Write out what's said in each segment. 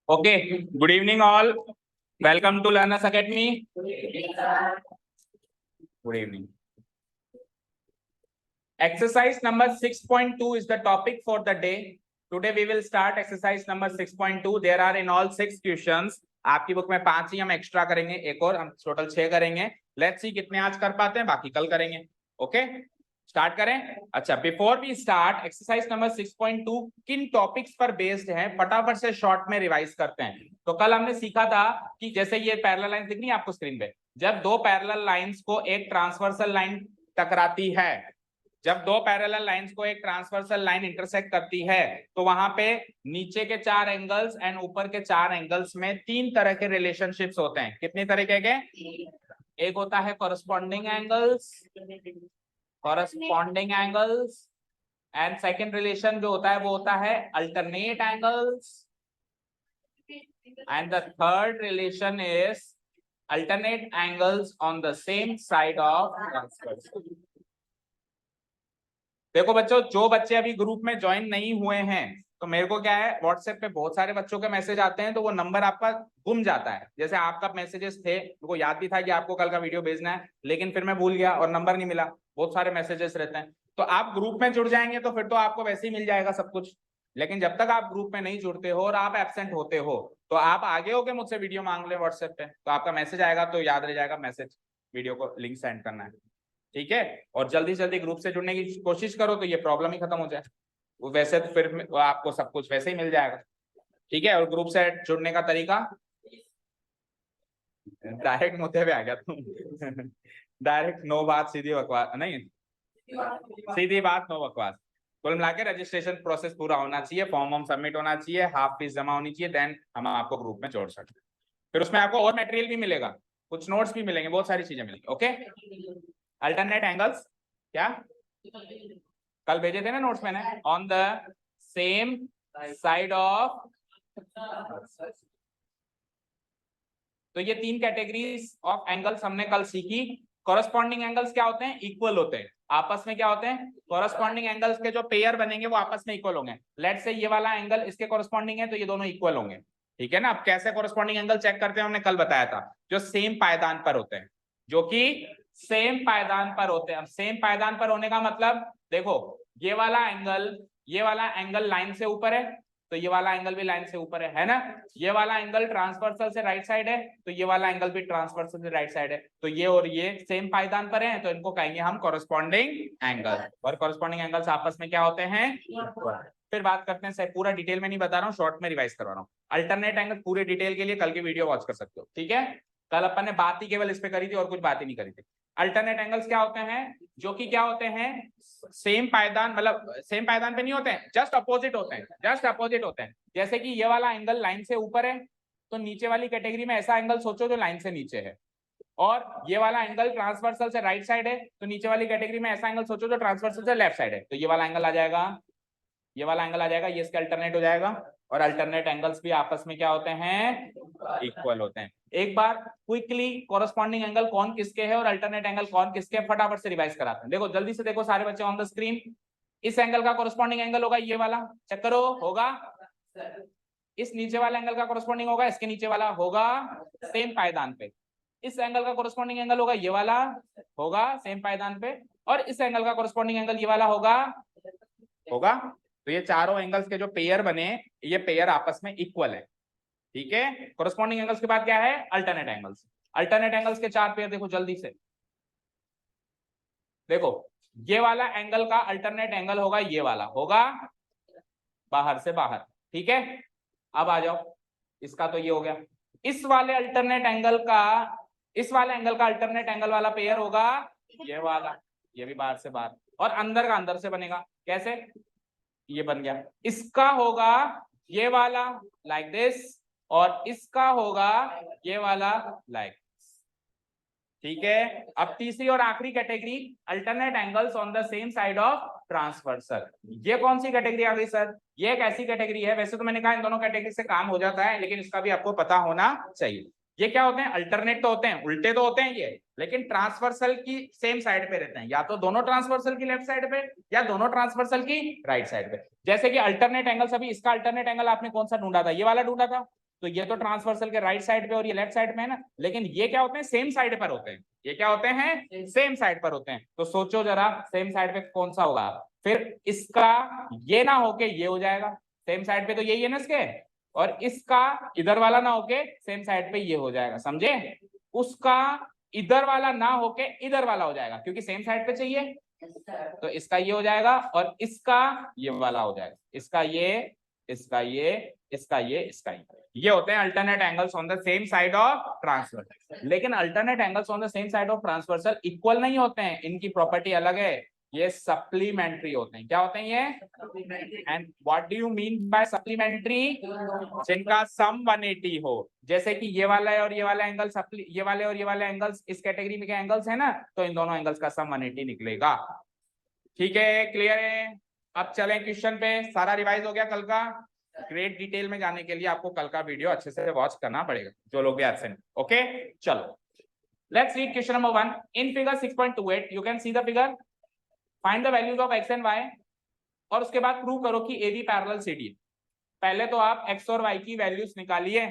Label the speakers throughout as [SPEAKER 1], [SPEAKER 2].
[SPEAKER 1] Okay, good evening all. Welcome to Learners Academy. Good evening. Exercise number 6.2 is the topic for the day. Today we will start exercise number 6.2. There are in all 6 questions. आपकी book में 5 ही हम extra करेंगे, एक और हम total 6 करेंगे. Let's see कितने आज कर पाते हैं, बाकी कल करेंगे. ओके, स्टार्ट करें. अच्छा, before we start, exercise number 6.2 किन टॉपिक्स पर बेस्ड है, फटाफट से शॉर्ट में रिवाइज करते हैं. तो कल हमने सीखा था कि जैसे ये पैरेलल लाइन दिख रही है आपको स्क्रीन पे, जब दो पैरेलल लाइंस को एक ट्रांसवर्सल लाइन टकराती है, जब दो पैरेलल लाइंस को एक ट्रांसवर्सल लाइन इंटरसेक्ट करती है, तो वहां पे नीचे के 4 एंगल्स एंड ऊपर के 4 एंगल्स में 3 तरह के रिलेशनशिप्स होते हैं. कितने तरीके के? एक होता है corresponding angles, and second relation जो होता है वो होता है alternate angles, and the third relation is alternate angles on the same side of transverse. देखो बच्चों, जो बच्चे अभी ग्रुप में ज्वाइन नहीं हुए हैं, तो मेरे को क्या है, व्हाट्सएप पे बहुत सारे बच्चों के मैसेज आते हैं, तो वो नंबर आपका गुम जाता है. जैसे आपका मैसेजेस थे, मेरे को याद भी था कि आपको कल का वीडियो भेजना है, लेकिन फिर मैं भूल गया और नंबर नहीं मिला. बहुत सारे मैसेजेस रहते हैं. तो आप ग्रुप में जुड़ जाएंगे तो फिर तो आपको वैसे ही मिल जाएगा सब कुछ. लेकिन जब तक आप ग्रुप में नहीं जुड़ते हो और आप एब्सेंट होते हो, तो आप आगे होके मुझसे वीडियो मांग ले व्हाट्सएप पे, तो आपका मैसेज आएगा तो याद रह जाएगा मैसेज, वीडियो को लिंक सेंड करना है. ठीक है, और जल्दी से जल्दी ग्रुप से जुड़ने की कोशिश करो तो ये प्रॉब्लम ही खत्म हो जाए. वो वैसे तो फिर आपको सब कुछ वैसे ही मिल जाएगा. ठीक है, और ग्रुप से जुड़ने का तरीका, डायरेक्ट मुद्दे पे आ गया तुम. डायरेक्ट नो बात सीधी बकवास नहीं, सीधी बात नो बकवास. कुल मिला के रजिस्ट्रेशन प्रोसेस पूरा होना चाहिए, फॉर्म सबमिट होना चाहिए, हाफ फीस जमा होनी चाहिए, देन हम आपको ग्रुप में जोड़ सकते हैं. फिर उसमें आपको और मटेरियल भी मिलेगा, कुछ नोट्स भी मिलेंगे, बहुत सारी चीजें मिलेंगी. ओके, अल्टरनेट एंगल्स क्या कल भेजे थे ना नोट्स मैंने, on the same side of. तो ये 3 कैटेगरीज ऑफ एंगल्स हमने कल सीखी. कॉरस्पॉन्डिंग एंगल्स क्या होते हैं? इक्वल होते हैं. आपस में क्या होते हैं? कॉरस्पॉन्डिंग एंगल्स के जो पेयर बनेंगे वो आपस में इक्वल होंगे. लेट्स से ये वाला एंगल इसके कॉरस्पॉन्डिंग है, तो ये दोनों इक्वल होंगे. ठीक है ना. अब कैसे कॉरस्पॉन्डिंग एंगल चेक करते हैं, हमने कल बताया था, जो सेम पायदान पर होते हैं, जो कि सेम पायदान पर होते हैं. अब सेम पायदान पर होने का मतलब, देखो ये वाला एंगल लाइन से ऊपर है, तो ये वाला एंगल भी लाइन से ऊपर है ना. ये वाला एंगल ट्रांसवर्सल से राइट साइड है, तो ये वाला एंगल भी ट्रांसवर्सल से राइट साइड है. तो ये और ये सेम पायदान पर है, तो इनको कहेंगे हम कॉरस्पॉन्डिंग एंगल. और कॉरस्पॉन्डिंग एंगल्स आपस में क्या होते हैं? फिर बात करते हैं, पूरा डिटेल में नहीं बता रहा हूँ, शॉर्ट में रिवाइज करवा रहा हूँ. अल्टरनेट एंगल पूरे डिटेल के लिए कल की वीडियो वॉच कर सकते हो. ठीक है, कल अपन ने बात ही केवल इस पे करी थी और कुछ बात ही नहीं करी थी. अल्टरनेट एंगल्स क्या होते हैं? जो कि क्या होते हैं, सेम पायदान, मतलब सेम पायदान पे नहीं होते हैं, जस्ट अपोजिट होते हैं. जैसे कि ये वाला एंगल लाइन से ऊपर है, तो नीचे वाली कैटेगरी में ऐसा एंगल सोचो जो लाइन से नीचे है. और ये वाला एंगल ट्रांसवर्सल से राइट साइड है, तो नीचे वाली कैटेगरी में ऐसा एंगल सोचो जो ट्रांसवर्सल से लेफ्ट साइड है. तो ये वाला एंगल आ जाएगा, ये इसका अल्टरनेट हो जाएगा. और अल्टरनेट एंगल्स भी आपस में क्या होते हैं? इक्वल होते हैं. एक बार क्विकली कॉरस्पॉन्डिंग एंगल कौन किसके है और अल्टरनेट एंगल कौन किसके है, फटाफट से रिवाइज कराते हैं. देखो जल्दी से देखो सारे बच्चे ऑन द स्क्रीन. इस एंगल का कॉरस्पॉन्डिंग एंगल होगा ये वाला, चेक करो, होगा. इस नीचे वाला एंगल का कॉरस्पॉन्डिंग होगा, इसके नीचे वाला होगा सेम पायदान पे. इस एंगल का कॉरस्पॉन्डिंग एंगल होगा ये वाला, होगा सेम पायदान पे. और इस एंगल का कॉरस्पॉन्डिंग एंगल ये वाला होगा. तो ये चारों एंगल्स के जो पेयर बने, ये पेयर आपस में इक्वल है. ठीक है, कॉरस्पॉन्डिंग एंगल्स के बाद क्या है? Alternate angles. अल्टरनेट एंगल्स के 4 पेयर देखो जल्दी से. देखो ये वाला एंगल का अल्टरनेट एंगल होगा ये वाला, होगा बाहर से बाहर. ठीक है, अब आ जाओ, इसका तो ये हो गया. इस वाले एंगल का अल्टरनेट एंगल वाला पेयर होगा ये वाला, ये भी बाहर से बाहर. और अंदर का अंदर से बनेगा. कैसे? ये बन गया. इसका होगा ये वाला लाइक दिस, और इसका होगा ये वाला लाइक. ठीक है, अब तीसरी और आखिरी category, alternate angles on the same side of transversal. ये कौन सी कैटेगरी आ गई सर? ये एक ऐसी कैटेगरी है, वैसे तो मैंने कहा इन दोनों कैटेगरी से काम हो जाता है, लेकिन इसका भी आपको पता होना चाहिए. ये क्या होते हैं, अल्टरनेट तो होते हैं, उल्टे तो होते हैं ये, लेकिन ट्रांसवर्सल की सेम साइड पे रहते हैं, या तो दोनों ट्रांसवर्सल की लेफ्ट साइड पे या दोनों ट्रांसवर्सल की राइट साइड पे। जैसे कि अल्टरनेट एंगल्स, अभी इसका अल्टरनेट एंगल आपने कौन सा ढूंढा था, ये वाला ढूंढा था, तो ये तो ट्रांसवर्सल के राइट साइड पे और ये लेफ्ट साइड पे है ना, लेकिन ये क्या होते हैं, सेम साइड पर होते हैं, ये क्या होते हैं, सेम साइड पर होते हैं। तो सोचो जरा सेम साइड पे कौन सा होगा, फिर इसका ये ना होके ये हो जाएगा, सेम साइड पे तो यही है ना इसके, और इसका इधर वाला ना होके सेम साइड पे ये हो जाएगा, समझे, उसका इधर वाला ना होके इधर वाला हो जाएगा, क्योंकि सेम साइड पे चाहिए, तो इसका ये हो जाएगा और इसका ये वाला हो जाएगा, इसका ये, इसका ये, इसका ये, इसका ये होते हैं alternate angles on the same side of transversal. लेकिन alternate angles on the same side of transversal equal नहीं होते हैं, इनकी प्रॉपर्टी अलग है, ये सप्लीमेंट्री होते हैं। क्या होते हैं ये, and what do you mean by supplementary, जिनका सम 180 हो, जैसे कि ये वाला है और ये वाला एंगल ये वाले और ये वाले एंगल्स इस कैटेगरी में के एंगल्स है ना, तो इन दोनों एंगल्स का सम 180 निकलेगा। ठीक है, क्लियर है। अब चलें क्वेश्चन पे, सारा रिवाइज हो गया कल का, ग्रेट डिटेल में जाने के लिए आपको कल का वीडियो अच्छे से वॉच करना पड़ेगा, जो लोग भी एब्सेंट। ओके चलो, let's read question number 1। In figure 6.28 you can see the figure, find the values of X and Y, और उसके बाद प्रूव करो कि A B parallel C D. पहले तो आप एक्स और वाई की वैल्यूज निकालिए,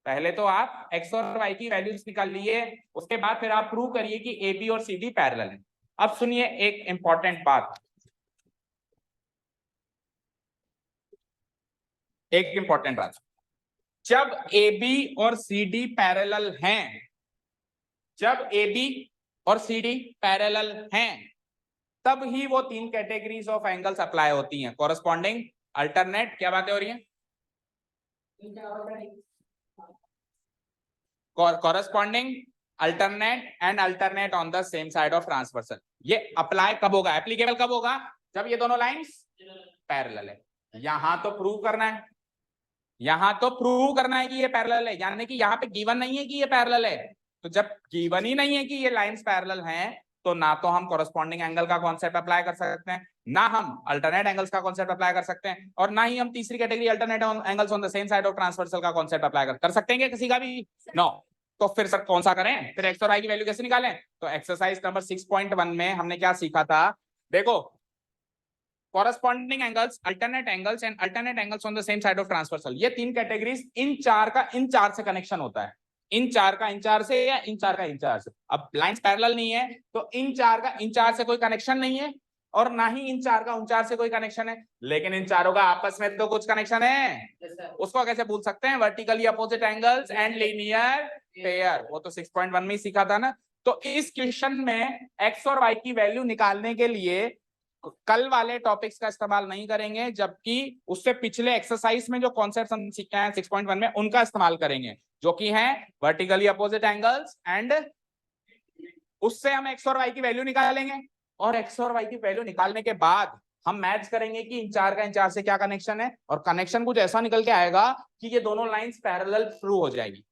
[SPEAKER 1] पहले तो आप एक्स और वाई की वैल्यूज निकालिए, उसके बाद फिर आप प्रूव करिए कि ए बी और सी डी पैरेलल है। अब सुनिए एक इंपॉर्टेंट बात, एक इंपॉर्टेंट बात, जब ए बी और सी डी पैरेलल हैं, जब ए बी और सी डी पैरेलल हैं, तब ही वो तीन कैटेगरीज ऑफ एंगल्स अप्लाई होती हैं, कॉरस्पॉन्डिंग, अल्टरनेट, क्या बातें हो रही हैं, corresponding, alternate and alternate on the same side of transversal. ये अप्लाई कब होगा, एप्लीकेबल कब होगा, जब ये दोनों लाइंस पैरेलल है। यहां तो प्रूव करना है, यहां तो प्रूव करना है कि ये पैरेलल है, यानी कि यहाँ पे गिवन नहीं है कि ये पैरेलल है, तो जब गिवन ही नहीं है कि ये लाइंस पैरेलल हैं, तो ना तो हम कॉरस्पॉन्डिंग एंगल का कॉन्सेप्ट अप्लाई कर सकते हैं, ना हम अल्टरनेट एंगल्स का कॉन्सेप्ट अप्लाई कर सकते हैं, और ना ही हम तीसरी category alternate angles on the same side of transversal का कॉन्सेप्ट अप्लाई कर सकते हैं किसी का भी, नो। तो फिर सर कौन सा करें, फिर एक्स और वाई की वैल्यू कैसे निकालें, तो एक्सरसाइज नंबर 6.1 में हमने क्या सीखा था, देखो, corresponding angles, alternate angles and alternate angles on the same side of transversal, ये तीन कैटेगरीज, इन चार का इन चार से कनेक्शन होता है, इन चार का इन चार से या इन चार का इन चार से। अब लाइंस पैरेलल नहीं है तो इन चार का इन चार से कोई कनेक्शन नहीं है, और ना ही इन चार का उन चार से कोई कनेक्शन है, लेकिन इन चारों का आपस में तो कुछ कनेक्शन है, उसको कैसे भूल सकते हैं, vertically opposite angles and linear pair, वो तो 6.1 में ही सीखा था ना। तो इस क्वेश्चन में एक्स और वाई की वैल्यू निकालने के लिए कल वाले टॉपिक्स का इस्तेमाल नहीं करेंगे, जबकि उससे पिछले एक्सरसाइज में जो कॉन्सेप्ट हम सीखे हैं 6.1 में, उनका इस्तेमाल करेंगे, जो कि है वर्टिकली अपोजिट एंगल्स एंड, उससे हम एक्स और वाई की वैल्यू निकालेंगे, और एक्स और वाई की वैल्यू निकालने के बाद हम मैच करेंगे कि इन चार का इन चार से क्या कनेक्शन है, और कनेक्शन कुछ ऐसा निकल के आएगा कि ये दोनों लाइंस पैरेलल प्रूव हो जाएगी।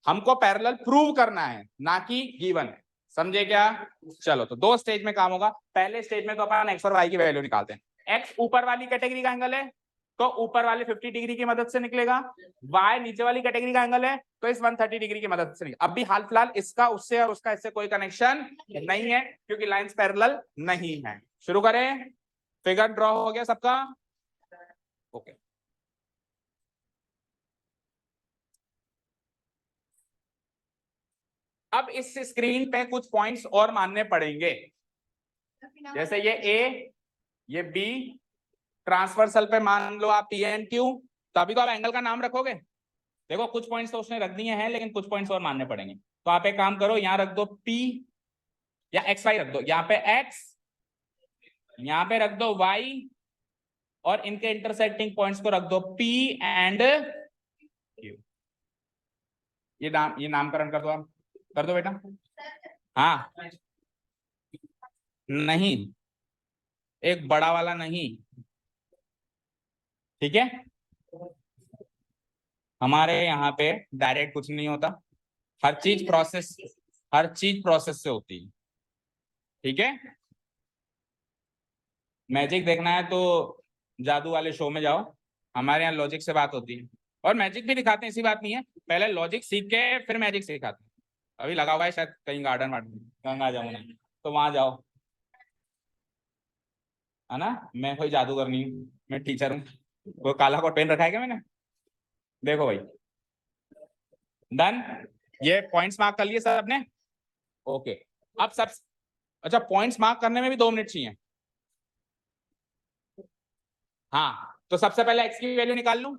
[SPEAKER 1] हमको पैरेलल प्रूव करना है, ना कि गिवन है, समझे क्या। चलो, तो दो स्टेज में काम होगा। पहले स्टेज में तो अपन एक्स और वाई की वैल्यू निकालते हैं। एक्स ऊपर वाली कैटेगरी का एंगल है, तो ऊपर वाले 50 डिग्री की मदद से निकलेगा, वाई नीचे वाली कैटेगरी का एंगल है, तो इस 130 डिग्री की मदद से निकलेगा। अभी हाल फिलहाल इसका उससे और उसका इससे कोई कनेक्शन नहीं है, क्योंकि लाइंस पैरेलल नहीं है। शुरू करें, फिगर ड्रॉ हो गया सबका, ओके। अब इस स्क्रीन पे कुछ पॉइंट्स और मानने पड़ेंगे, जैसे ये ए, ये बी, ट्रांसवर्सल पे मान लो आप पी एंड क्यू, तो अभी तो आप एंगल का नाम रखोगे। देखो कुछ पॉइंट्स तो उसने रख दिए हैं, लेकिन कुछ पॉइंट्स और मानने पड़ेंगे। तो आप एक काम करो, यहां रख दो पी, या एक्स वाई रख दो, यहाँ पे एक्स, यहाँ पे रख दो वाई, और इनके इंटरसेक्टिंग पॉइंट्स को रख दो पी एंड क्यू। ये नामकरण कर दो, आप कर दो बेटा। हाँ, नहीं, एक बड़ा वाला नहीं, ठीक है, हमारे यहाँ पे डायरेक्ट कुछ नहीं होता, हर चीज प्रोसेस, हर चीज प्रोसेस से होती है, ठीक है। मैजिक देखना है तो जादू वाले शो में जाओ, हमारे यहाँ लॉजिक से बात होती है। और मैजिक भी दिखाते हैं, ऐसी बात नहीं है, पहले लॉजिक सीख के फिर मैजिक सिखाते हैं। अभी लगा हुआ है शायद कहीं गार्डन वार्डन, गंगा जमुना, तो वहां जाओ, है ना। मैं कोई जादूगर नहीं हूँ, मैं टीचर हूँ। वो काला कोट पहन रखा है क्या मैंने? देखो भाई, डन। ये पॉइंट्स मार्क कर लिए सर आपने? ओके। अब सब, अच्छा पॉइंट्स मार्क करने में भी 2 मिनट चाहिए। हाँ, तो सबसे पहले x की वैल्यू निकाल लूं,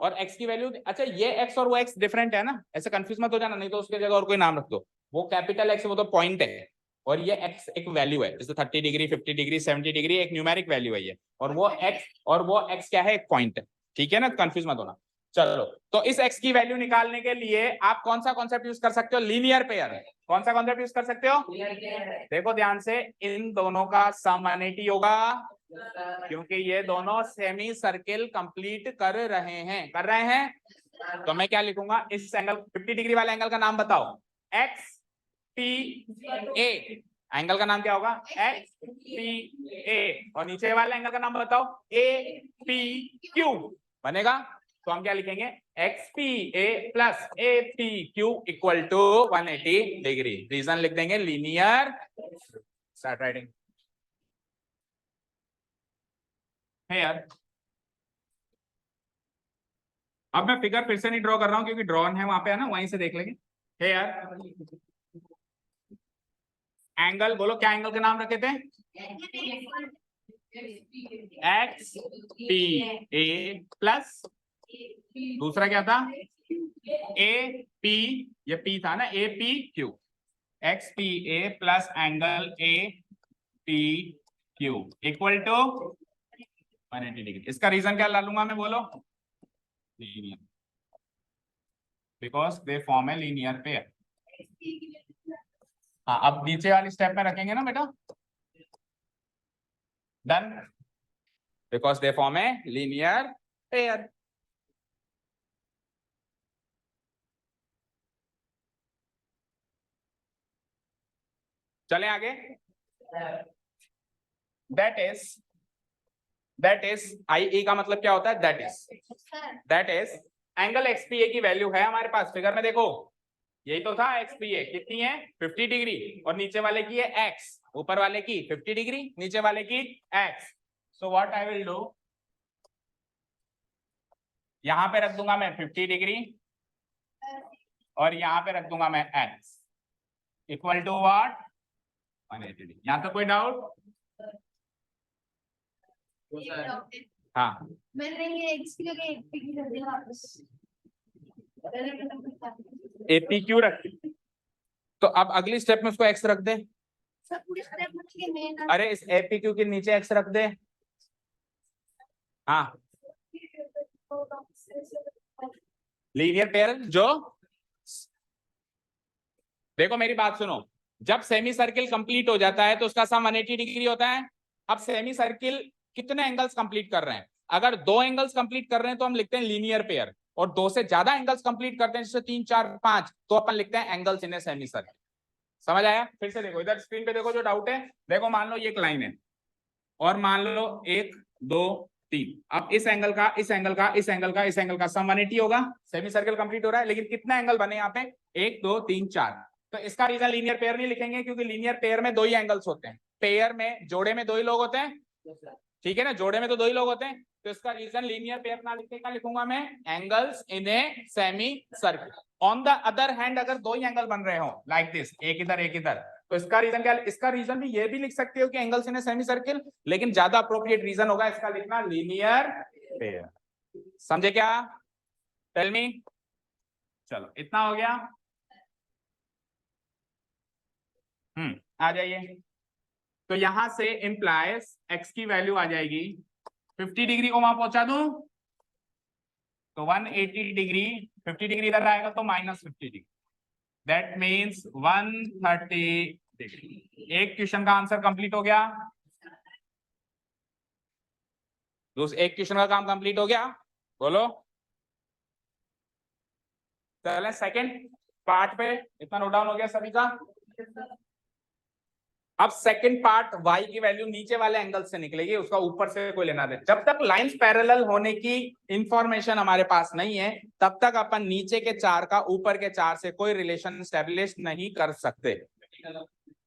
[SPEAKER 1] और x की वैल्यू, अच्छा ये x और वो x डिफरेंट है ना, ऐसे कंफ्यूज मत हो जाना, नहीं तो उसके जगह और कोई नाम रख दो। वो कैपिटल x वो तो पॉइंट है, और ये x एक वैल्यू है, जैसे 30 डिग्री 50 डिग्री 70 डिग्री एक न्यूमेरिक वैल्यू है ये, और वो x क्या है, एक पॉइंट है, ठीक है ना, कंफ्यूज मत होना। चलो, तो इस x की वैल्यू निकालने के लिए आप कौन सा कॉन्सेप्ट यूज कर सकते हो? Linear pair. कौन सा कॉन्सेप्ट यूज कर सकते हो? देखो ध्यान से, इन दोनों का सम 180 होगा, क्योंकि ये दोनों सेमी सर्किल कंप्लीट कर रहे हैं। तो मैं क्या लिखूंगा, इस एंगल 50 डिग्री वाले एंगल का नाम बताओ, एक्स पी ए। एंगल का नाम क्या होगा? एक्स पी ए। और नीचे वाले एंगल का नाम बताओ, ए पी क्यू बनेगा। तो हम क्या लिखेंगे, X P A plus A P Q equal to 180 degree. Reason लिख देंगे लीनियर। स्टार्ट राइटिंग है यार। अब मैं फिगर फिर से नहीं ड्रॉ कर रहा हूं, क्योंकि ड्रॉन है वहां पे, है ना, वहीं से देख लेंगे। है यार, एंगल बोलो, क्या एंगल के नाम रखे थे? एक्स पी ए प्लस, दूसरा क्या था? ए पी, ये पी था ना, A P Q. X P A plus angle A P Q equal to 180 degree. इसका रीजन क्या डालूंगा मैं, बोलो? Linear, because they form a linear pair. हाँ, अब नीचे वाली स्टेप में रखेंगे ना बेटा, done, because they form a linear pair. चले आगे। दैट इज आई ए का मतलब क्या होता है? दैट इज एंगल एक्सपीए की वैल्यू है हमारे पास, फिगर में देखो, यही तो था। एक्सपीए कितनी है? 50 डिग्री, और नीचे वाले की है एक्स, ऊपर वाले की 50 डिग्री, नीचे वाले की x. So what I will do, यहां पे रख दूंगा मैं 50 डिग्री, और यहां पे रख दूंगा मैं X equal to what, 180 degree. यहां तक कोई डाउट? हाँ, एपी क्यू रख, तो अब अगली स्टेप में उसको एक्स रख दे। अरे इस एपी क्यू के नीचे एक्स रख दे। हाँ, लीनियर पेयर जो, देखो मेरी बात सुनो, जब सेमी सर्किल कंप्लीट हो जाता है तो उसका सम 180 डिग्री होता है। अब सेमी सर्किल कितने एंगल्स कंप्लीट कर रहे हैं? अगर 2 एंगल्स कंप्लीट कर रहे हैं तो हम लिखते हैं लीनियर पेयर, और 2 से ज्यादा एंगल्स कंप्लीट करते हैं, जैसे 3 4 5, तो अपन लिखते हैं angles in a semi circle. समझ आया? फिर से देखो, इधर स्क्रीन पे देखो, जो डाउट है देखो, मान लो ये एक लाइन है, और मान लो 1 2 3, अब इस एंगल का, इस एंगल का, इस एंगल का, इस एंगल का सम 180 होगा। सेमी सर्कल कंप्लीट हो रहा है, लेकिन कितने एंगल बने यहाँ पे? 1 2 3 4। तो इसका रीजन लीनियर पेयर नहीं लिखेंगे, क्योंकि लीनियर पेयर में 2 ही एंगल्स होते हैं, पेयर में, जोड़े में 2 ही लोग होते हैं, ठीक है ना, जोड़े में तो 2 ही लोग होते हैं। तो इसका रीजन लीनियर पेयर ना लिख के क्या लिखूंगा मैं? Angles in a semi circle. On the other hand, अगर 2 ही एंगल बन रहे हो लाइक दिस, एक इधर एक इधर, तो इसका रीजन क्या? इसका रीजन भी ये भी लिख सकते हो कि angles in a semi circle, लेकिन ज्यादा अप्रोप्रिएट रीजन होगा इसका लिखना लीनियर पेयर। समझे क्या? Tell me. चलो, इतना हो गया। आ जाइए। तो यहां से इंप्लाइज एक्स की वैल्यू आ जाएगी, 50 डिग्री को वहां पहुंचा दूं तो 180 डिग्री, 50 डिग्री इधर आएगा तो -50 डिग्री, दैट मीन्स 130 डिग्री। एक क्वेश्चन का आंसर कंप्लीट हो गया, एक क्वेश्चन का काम कंप्लीट हो गया। बोलो, चले सेकंड पार्ट पे। इतना नोट डाउन हो गया सभी का? अब सेकंड पार्ट, y की वैल्यू नीचे वाले एंगल से निकलेगी, उसका ऊपर से कोई लेना दे। जब तक लाइंस पैरेलल होने की इंफॉर्मेशन हमारे पास नहीं है तब तक अपन नीचे के चार का ऊपर के चार से कोई रिलेशन स्टेब्लिश नहीं कर सकते।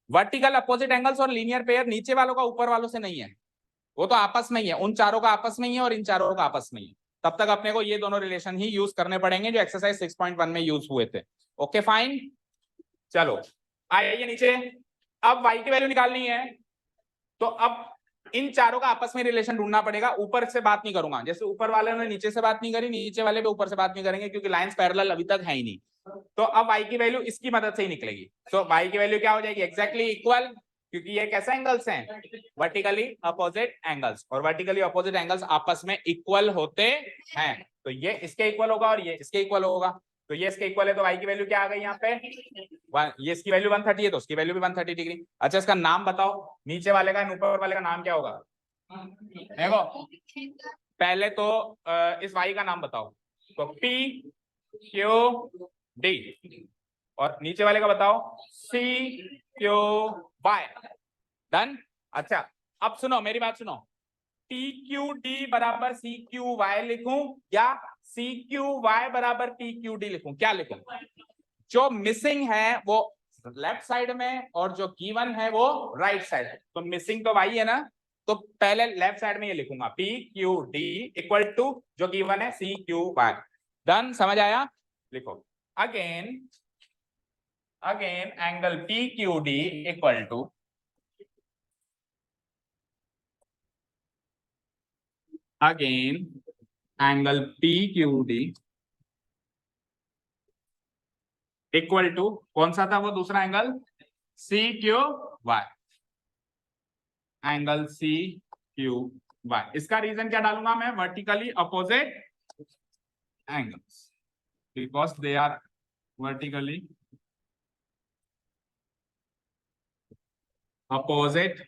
[SPEAKER 1] वर्टिकल अपोजिट एंगल्स और लीनियर पेयर नीचे वालों का ऊपर वालों से नहीं है, वो तो आपस में ही है, उन चारों का आपस में ही है और इन चारों का आपस में ही है। तब तक अपने को ये दोनों रिलेशन ही यूज करने पड़ेंगे जो एक्सरसाइज 6.1 में यूज हुए थे। ओके फाइन, चलो आइए नीचे। अब y की वैल्यू निकालनी है तो अब इन चारों का आपस में रिलेशन ढूंढना पड़ेगा। ऊपर से बात नहीं करूंगा, जैसे ऊपर वाले ने नीचे से बात नहीं करी, नीचे वाले भी ऊपर से बात नहीं करेंगे क्योंकि लाइंस पैरेलल अभी तक है ही नहीं। तो अब y की वैल्यू इसकी मदद से ही निकलेगी। तो y की वैल्यू क्या हो जाएगी, एग्जैक्टली इक्वल, क्योंकि ये कैसा एंगल्स हैं, वर्टिकली अपोजिट एंगल्स, और वर्टिकली अपोजिट एंगल्स आपस में इक्वल होते हैं। तो ये इसके इक्वल होगा और ये इसके इक्वल होगा, तो ये इसके इक्वल है, तो y की वैल्यू क्या आ गई यहाँ पे, ये इसकी वैल्यू 130 है तो उसकी वैल्यू भी 130 डिग्री। अच्छा इसका नाम बताओ, नीचे वाले का ऊपर वाले का नाम क्या होगा। देखो पहले तो इस y का नाम बताओ, तो P Q D, और नीचे वाले का बताओ C Q Y, डन। अच्छा अब सुनो मेरी बात सुनो, PQD बराबर CQY लिखूं या CQY बराबर PQD लिखूं, क्या लिखूं। जो मिसिंग है वो लेफ्ट साइड में और जो गिवन है वो राइट साइड, तो मिसिंग तो y है ना, तो पहले लेफ्ट साइड में ये लिखूंगा PQD इक्वल टू जो गिवन है CQY, डन, समझ आया। लिखो again angle PQD equal to again angle PQD equal to कौन सा था वो दूसरा एंगल, CQY, एंगल CQY। इसका रीजन क्या डालूंगा मैं, vertically opposite angles, because they are vertically opposite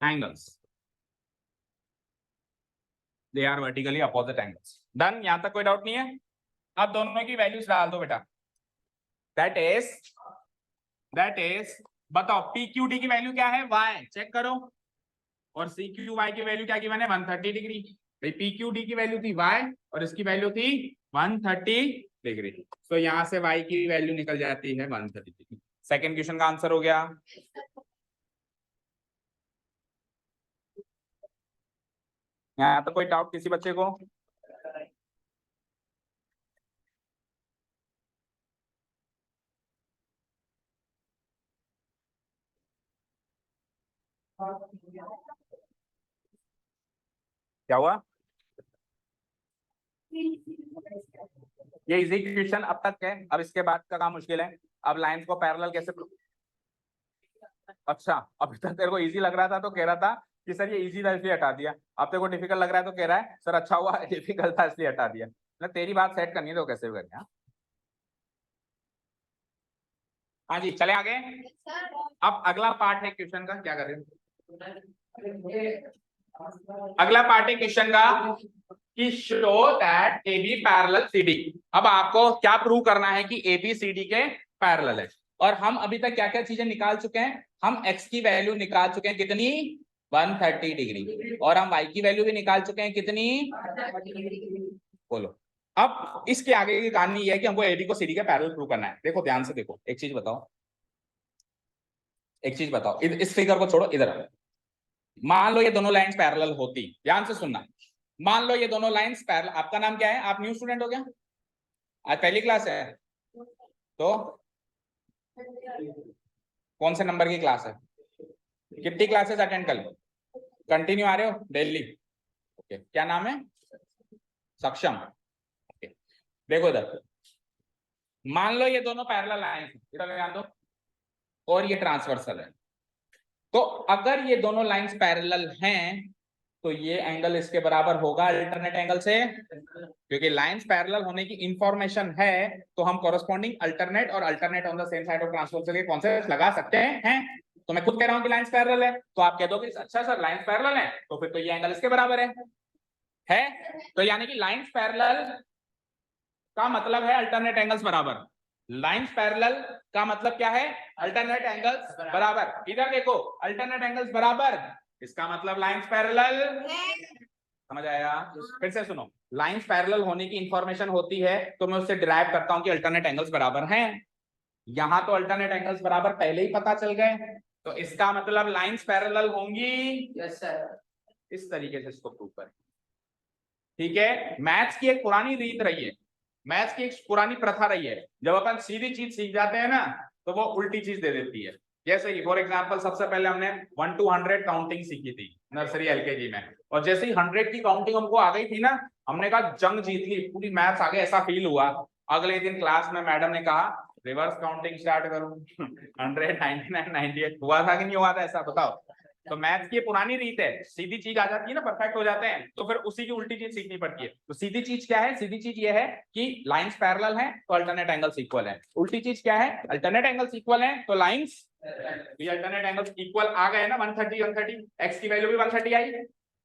[SPEAKER 1] angles, they are vertically opposite angles, done. यहां तक कोई डाउट नहीं है। अब दोनों की वैल्यूज डाल दो बेटा, दैट इज बताओ PQD की वैल्यू क्या है, y चेक करो, और CQY की वैल्यू क्या गिवन है 130 डिग्री। भाई PQD की वैल्यू थी y और इसकी वैल्यू थी 130 डिग्री, तो यहां से y की वैल्यू निकल जाती है 130 डिग्री। सेकंड क्वेश्चन का आंसर हो गया। यहाँ तो कोई डाउट किसी बच्चे को, क्या हुआ, ये इजी क्वेश्चन अब तक है, अब इसके बाद का काम मुश्किल है। अब लाइंस को पैरेलल कैसे, अच्छा अभी तक तेरे को इजी लग रहा था तो कह रहा था कि सर ये इजी था इसलिए हटा दिया, अब तेरे को डिफिकल्ट लग रहा है तो कह रहा है सर अच्छा हुआ डिफिकल्ट था इसलिए हटा दिया। मतलब तेरी बात सेट करनी है तो कैसे भी करनी है। हाँ जी चले आगे। अब अगला पार्ट है क्वेश्चन का, क्या कर रहे हो, अगला पार्ट है क्वेश्चन का कि show that AB parallel CD। अब आपको क्या प्रूव करना है कि AB CD के पैरेलल है, और हम अभी तक क्या क्या चीजें निकाल चुके हैं, हम x की वैल्यू निकाल चुके हैं कितनी 130 डिग्री, और हम y की वैल्यू भी निकाल चुके हैं कितनी, बोलो। अब इसके आगे की कहानी ये है कि हमको AB को CD के पैरेलल प्रूव करना है। देखो ध्यान से देखो, एक चीज बताओ, इस फिगर को छोड़ो, इधर मान लो ये दोनों लाइंस पैरेलल होती, ध्यान से सुनना, मान लो ये दोनों लाइंस पैरेलल, आपका नाम क्या है, आप न्यू स्टूडेंट हो क्या, आज पहली क्लास है, तो कौन से नंबर की क्लास है, कितनी क्लासेस अटेंड कर, कंटिन्यू आ रहे हो डेली, ओके क्या नाम है, सक्षम, ओके। देखो इधर, मान लो ये दोनों पैरेलल लाइंस, इधर ध्यान दो, और ये ट्रांसवर्सल है, तो अगर ये दोनों लाइंस पैरेलल हैं तो ये एंगल इसके बराबर होगा अल्टरनेट एंगल से, क्योंकि लाइंस पैरेलल होने की इंफॉर्मेशन है तो हम कॉरेस्पॉन्डिंग अल्टरनेट और alternate on the same side of transversal के कॉन्सेप्ट लगा सकते हैं। तो मैं खुद कह रहा हूं कि लाइंस पैरेलल है, तो आप कह दो कि अच्छा सर लाइंस पैरेलल है तो फिर तो ये एंगल इसके बराबर है। तो यानी कि लाइंस पैरेलल का मतलब है अल्टरनेट एंगल्स बराबर, लाइंस पैरेलल का मतलब क्या है? अल्टरनेट एंगल्स बराबर। इधर देखो अल्टरनेट एंगल्स बराबर, इसका मतलब लाइंस पैरेलल। समझ आया? फिर से सुनो, लाइंस पैरेलल होने की इंफॉर्मेशन होती है तो मैं उससे डिराइव करता हूं कि अल्टरनेट एंगल्स बराबर हैं। यहां तो अल्टरनेट एंगल्स बराबर पहले ही पता चल गए, तो इसका मतलब लाइंस पैरेलल होंगी। Yes sir. इस तरीके से इसको प्रूव करें। ठीक है, मैथ्स की एक पुरानी रीत रही है, मैथ्स की एक पुरानी प्रथा रही है, जब अपन सीधी चीज सीख जाते हैं ना तो वो उल्टी चीज दे देती है। जैसे कि फॉर एग्जांपल सबसे पहले हमने 1 to 100 काउंटिंग सीखी थी नर्सरी एलकेजी में, और जैसे ही 100 की काउंटिंग हमको आ गई थी ना, हमने कहा जंग जीत ली, पूरी मैथ्स आगे, ऐसा फील हुआ। अगले दिन क्लास में मैडम ने कहा रिवर्स काउंटिंग स्टार्ट करो 100, 99, 98 हुआ था कि नहीं हुआ था, ऐसा बताओ। तो मैथ्स की पुरानी रीत है, सीधी चीज आ जाती है ना, परफेक्ट हो जाते हैं, तो फिर उसी की उल्टी चीज सीखनी पड़ती है। तो सीधी चीज क्या है? सीधी चीज ये है कि लाइंस पैरेलल हैं तो अल्टरनेट एंगल्स इक्वल हैं। उल्टी चीज क्या है? अल्टरनेट एंगल्स इक्वल हैं तो लाइंस, ये अल्टरनेट एंगल्स इक्वल आ गए ना, 130 130, एक्स की वैल्यू भी 130 आई,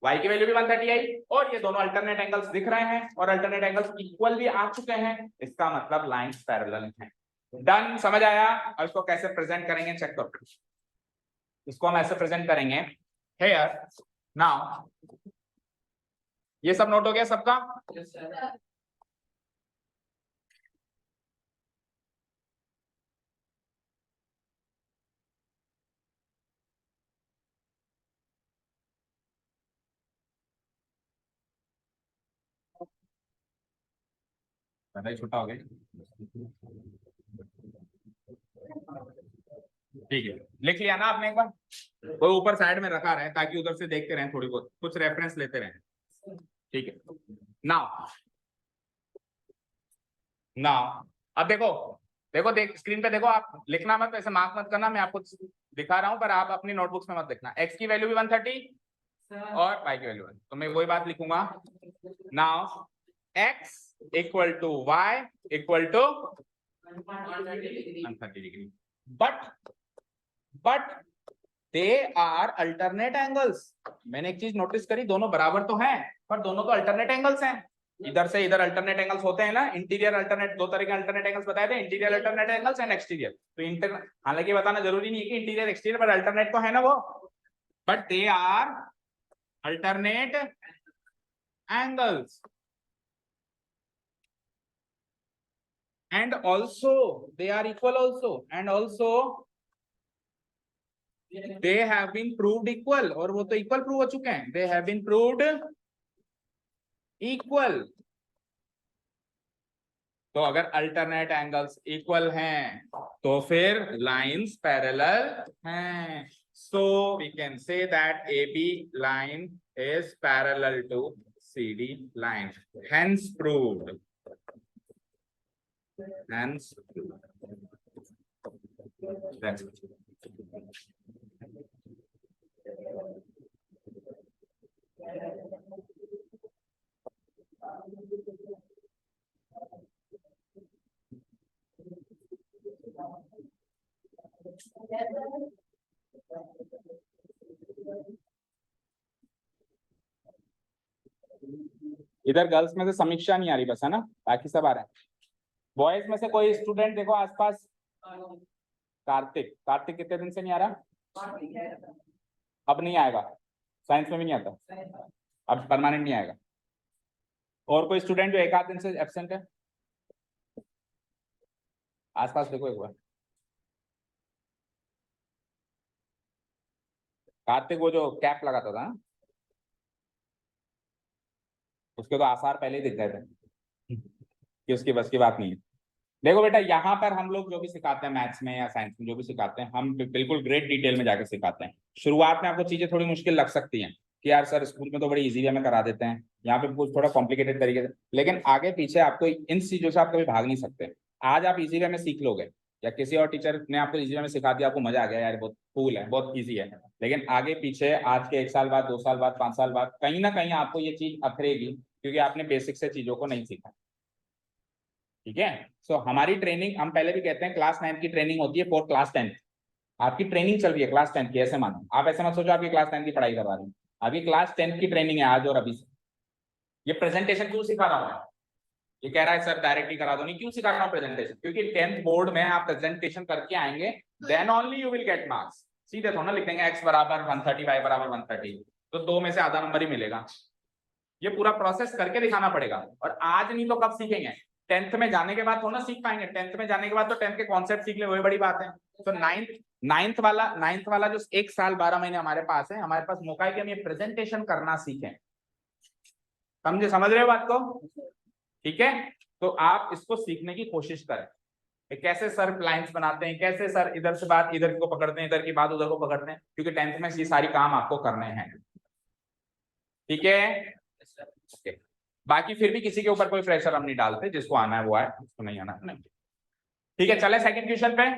[SPEAKER 1] y की वैल्यू भी 130 आई, और ये दोनों अल्टरनेट एंगल्स दिख रहे हैं और अल्टरनेट एंगल्स इक्वल भी आ चुके हैं, इसका मतलब लाइंस पैरेलल हैं। डन, समझ आया? अब इसको कैसे प्रेजेंट करेंगे चेक करो। इसको हम ऐसे प्रेजेंट करेंगे, हेयर नाउ, ये सब नोट हो गया सबका? yes, ज्यादा ही छोटा हो गया, ठीक है, लिख लिया ना आपने एक बार? वो ऊपर साइड में रखा रहे ताकि उधर से देखते रहें, थोड़ी बहुत कुछ रेफरेंस लेते रहें। ठीक है, नाउ नाउ अब देखो, देखो देख स्क्रीन पे देखो, आप लिखना मत, ऐसे मार्क मत करना, मैं आपको दिखा रहा हूं, पर आप अपनी नोटबुक्स में मत लिखना। एक्स की वैल्यू भी 130 और वाई की वैल्यू 1, तो मैं वही बात लिखूंगा, now x equal to y equal to 130 degree, but they are alternate angles. मैंने एक चीज नोटिस करी, दोनों बराबर तो हैं पर दोनों तो अल्टरनेट एंगल्स हैं। इधर से इधर अल्टरनेट एंगल्स होते हैं ना, इंटीरियर अल्टरनेट, दो तरह के अल्टरनेट एंगल्स बताए थे, interior alternate angles and exterior. तो हालांकि बताना जरूरी नहीं है कि इंटीरियर एक्सटीरियर, पर अल्टरनेट तो है ना वो, but they are alternate angles and also they are equal also, and also they have been proved equal, और वो तो इक्वल प्रूव हो चुके हैं, they have been proved equal। तो अगर अल्टरनेट एंगल्स इक्वल हैं तो फिर लाइंस पैरेलल हैं, so we can say that AB line is parallel to CD line, hence proved, hence that's it। इधर गर्ल्स में से समीक्षा नहीं आ रही बस, है ना, बाकी सब आ रहे हैं। बॉयज में से कोई स्टूडेंट देखो आसपास, कार्तिक, कार्तिक कितने दिन से नहीं आ रहा? अब नहीं आएगा, साइंस में भी नहीं आता, अब परमानेंट नहीं आएगा। और कोई स्टूडेंट जो एक आध दिन से एब्सेंट है? आसपास देखो एक बार। कार्तिक वो जो कैप लगाता था ना, उसके तो आसार पहले ही दिख गए थे कि उसकी बस की बात नहीं है। देखो बेटा, यहाँ पर हम लोग जो भी सिखाते हैं मैथ्स में या साइंस में, जो भी सिखाते हैं हम बिल्कुल ग्रेट डिटेल में जाकर सिखाते हैं। शुरुआत में आपको चीजें थोड़ी मुश्किल लग सकती हैं कि यार सर स्कूल में तो बड़ी इजी वे में करा देते हैं, यहाँ पे कुछ थोड़ा कॉम्प्लिकेटेड तरीके से, लेकिन आगे पीछे आपको इन चीजों से आप कभी भाग नहीं सकते। आज आप इजी वे में सीख लोगे, या किसी और टीचर ने आपको इजी वे में सिखा दिया, आपको मजा आ गया यार बहुत कूल है, बहुत ईजी है, लेकिन आगे पीछे आज के 1 साल बाद, 2 साल बाद, 5 साल बाद कहीं ना कहीं आपको ये चीज अखरेगी, क्योंकि आपने बेसिक से चीजों को नहीं सीखा। ठीक है, सो हमारी ट्रेनिंग, हम पहले भी कहते हैं क्लास 9 की ट्रेनिंग होती है फॉर क्लास 10। आपकी ट्रेनिंग चल रही है क्लास 10 की, ऐसे मानो, आप ऐसे मत सोचो आपकी क्लास 10 की पढ़ाई करवा रहे हैं, अभी क्लास 10 की ट्रेनिंग है आज और अभी से। ये प्रेजेंटेशन क्यों सिखा रहा हूं मैं? ये कह रहा है सर डायरेक्टली करा दो, नहीं क्यों सिखा रहा हूं प्रेजेंटेशन, क्योंकि 10th बोर्ड में आप प्रेजेंटेशन करके आएंगे, then only you will get marks. सीधे थोड़ा ना लिख देंगे x बराबर 130 y बराबर 130, तो 2 में से आधा नंबर ही मिलेगा। ये पूरा प्रोसेस करके दिखाना पड़ेगा, और आज नहीं तो कब सीखेंगे? 10th में जाने के बाद थोड़ा सीख पाएंगे। 10th में जाने के बाद तो 10th के कॉन्सेप्ट सीख ले, वही बड़ी बात है। तो नाइन्थ वाला जो 1 साल 12 महीने हमारे पास है, हमारे पास मौका है कि हम ये प्रेजेंटेशन करना सीखें। समझ रहे हो बात को? ठीक है, तो आप इसको सीखने की कोशिश करें। कैसे सर लाइंस बनाते हैं, कैसे सर इधर से बात इधर को पकड़ते हैं, इधर की बात उधर को पकड़ते हैं, क्योंकि 10th में ये सारी काम आपको करने हैं। ठीक है, okay. बाकी फिर भी किसी के ऊपर कोई प्रेशर हम नहीं डालते, जिसको आना है वो आए, जिसको नहीं आना नहीं। ठीक है, चले सेकंड क्वेश्चन पे।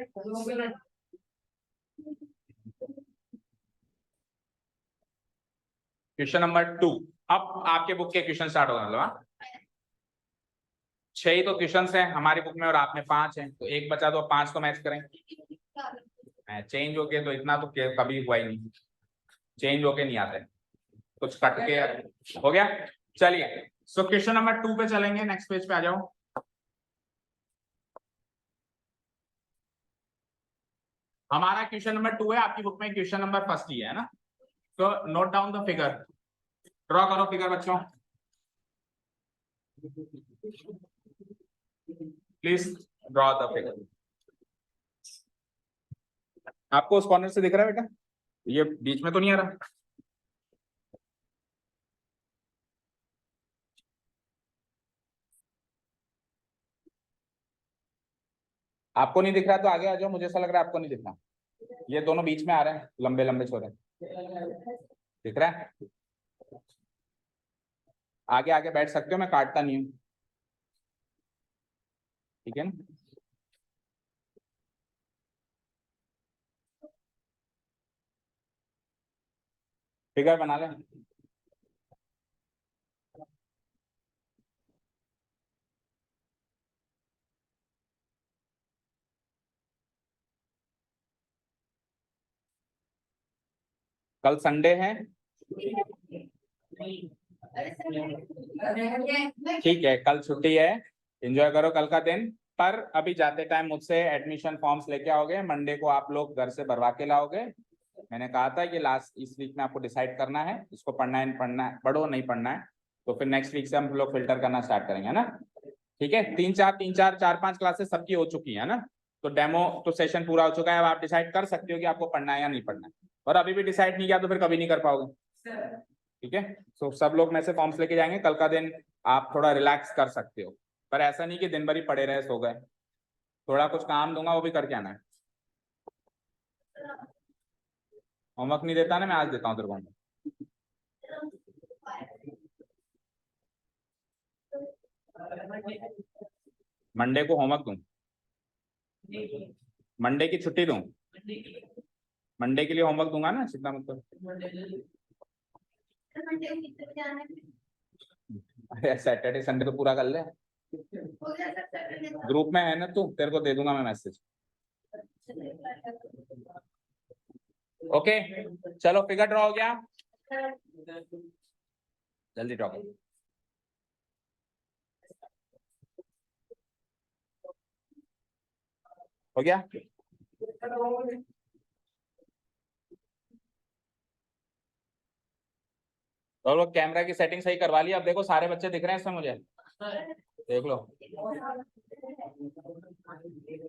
[SPEAKER 1] Question number 2। अब आपके बुक के क्वेश्चन स्टार्ट होने लगा। 6 ही तो क्वेश्चन है हमारी बुक में और आप में 5 हैं, तो एक बचा, तो 5 को मैच करें। चेंज होके तो इतना तो कभी हुआ ही नहीं, चेंज होके नहीं आते, कुछ कट के हो गया। चलिए, सो क्वेश्चन नंबर 2 पे चलेंगे, नेक्स्ट पेज पे आ जाओ। हमारा क्वेश्चन नंबर 2 है, आपकी बुक में क्वेश्चन नंबर फर्स्ट ही है ना। तो note down the figure, draw करो फिगर बच्चों प्लीज, ड्रॉ द फिगर। आपको उस कॉर्नर से दिख रहा है बेटा? ये बीच में तो नहीं आ रहा? आपको नहीं दिख रहा तो आगे आ जाओ, मुझे ऐसा लग रहा है आपको नहीं दिख रहा। ये दोनों बीच में आ रहे हैं, लंबे लंबे छोरे, दिख रहा है? आगे आगे बैठ सकते हो, मैं काटता नहीं हूँ, ठीक है ना? फिगर बना लें। कल संडे है, ठीक है, कल छुट्टी है, एंजॉय करो कल का दिन। पर अभी जाते टाइम मुझसे एडमिशन फॉर्म्स लेके आओगे, मंडे को आप लोग घर से भरवा के लाओगे। मैंने कहा था कि लास्ट इस वीक में आपको डिसाइड करना है, इसको पढ़ना है पढ़ना है, पढ़ो नहीं पढ़ना है, तो फिर नेक्स्ट वीक से हम लोग फिल्टर करना स्टार्ट करेंगे ना। ठीक है, 4-5 क्लासेस सबकी हो चुकी है ना, तो डेमो तो सेशन पूरा हो चुका है। अब आप डिसाइड कर सकते हो कि आपको पढ़ना है या नहीं पढ़ना है, और अभी भी डिसाइड नहीं किया तो फिर कभी नहीं कर पाओगे। ठीक है, तो सब लोग में से फॉर्म्स लेके जाएंगे, कल का दिन आप थोड़ा रिलैक्स कर सकते हो, पर ऐसा नहीं कि दिन भर ही पड़े रहे सो गए, थोड़ा कुछ काम दूंगा वो भी करके आना है। होमवर्क नहीं देता ना, मैं आज देता हूँ तेरे को। मंडे को होमवर्क दूं, मंडे की छुट्टी दूं, मंडे के लिए होमवर्क दूंगा ना, चिंता मत करो। अरे सैटरडे संडे तो पूरा कर ले, ग्रुप में है ना तू, तेरे को दे दूंगा मैं मैसेज। ओके, चलो फिगर ड्रॉ हो गया, जल्दी ड्रॉ करो। हो गया? और वो कैमरा की सेटिंग सही करवा ली, अब देखो सारे बच्चे दिख रहे हैं इसमें मुझे, देख लो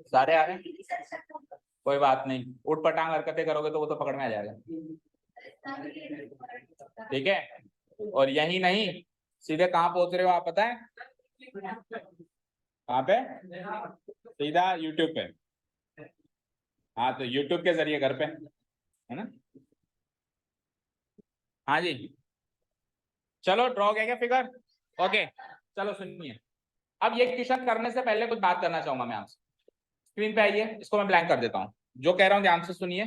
[SPEAKER 1] सारे आ रहे हैं। कोई बात नहीं, उठ पटांग हरकतें करोगे तो वो तो पकड़ में आ जाएगा। ठीक है, और यही नहीं, सीधे कहाँ पहुंच रहे हो आप पता है? कहाँ पे? सीधा यूट्यूब पे। हाँ, तो यूट्यूब के जरिए घर पे, है ना? हाँ जी, चलो ड्रॉ हो गया क्या फिगर? ओके, चलो सुनिए, अब ये क्वेश्चन करने से पहले कुछ बात करना चाहूंगा मैं आपसे। स्क्रीन पे आइए, इसको मैं ब्लैंक कर देता हूँ, जो कह रहा हूँ ध्यान से सुनिए।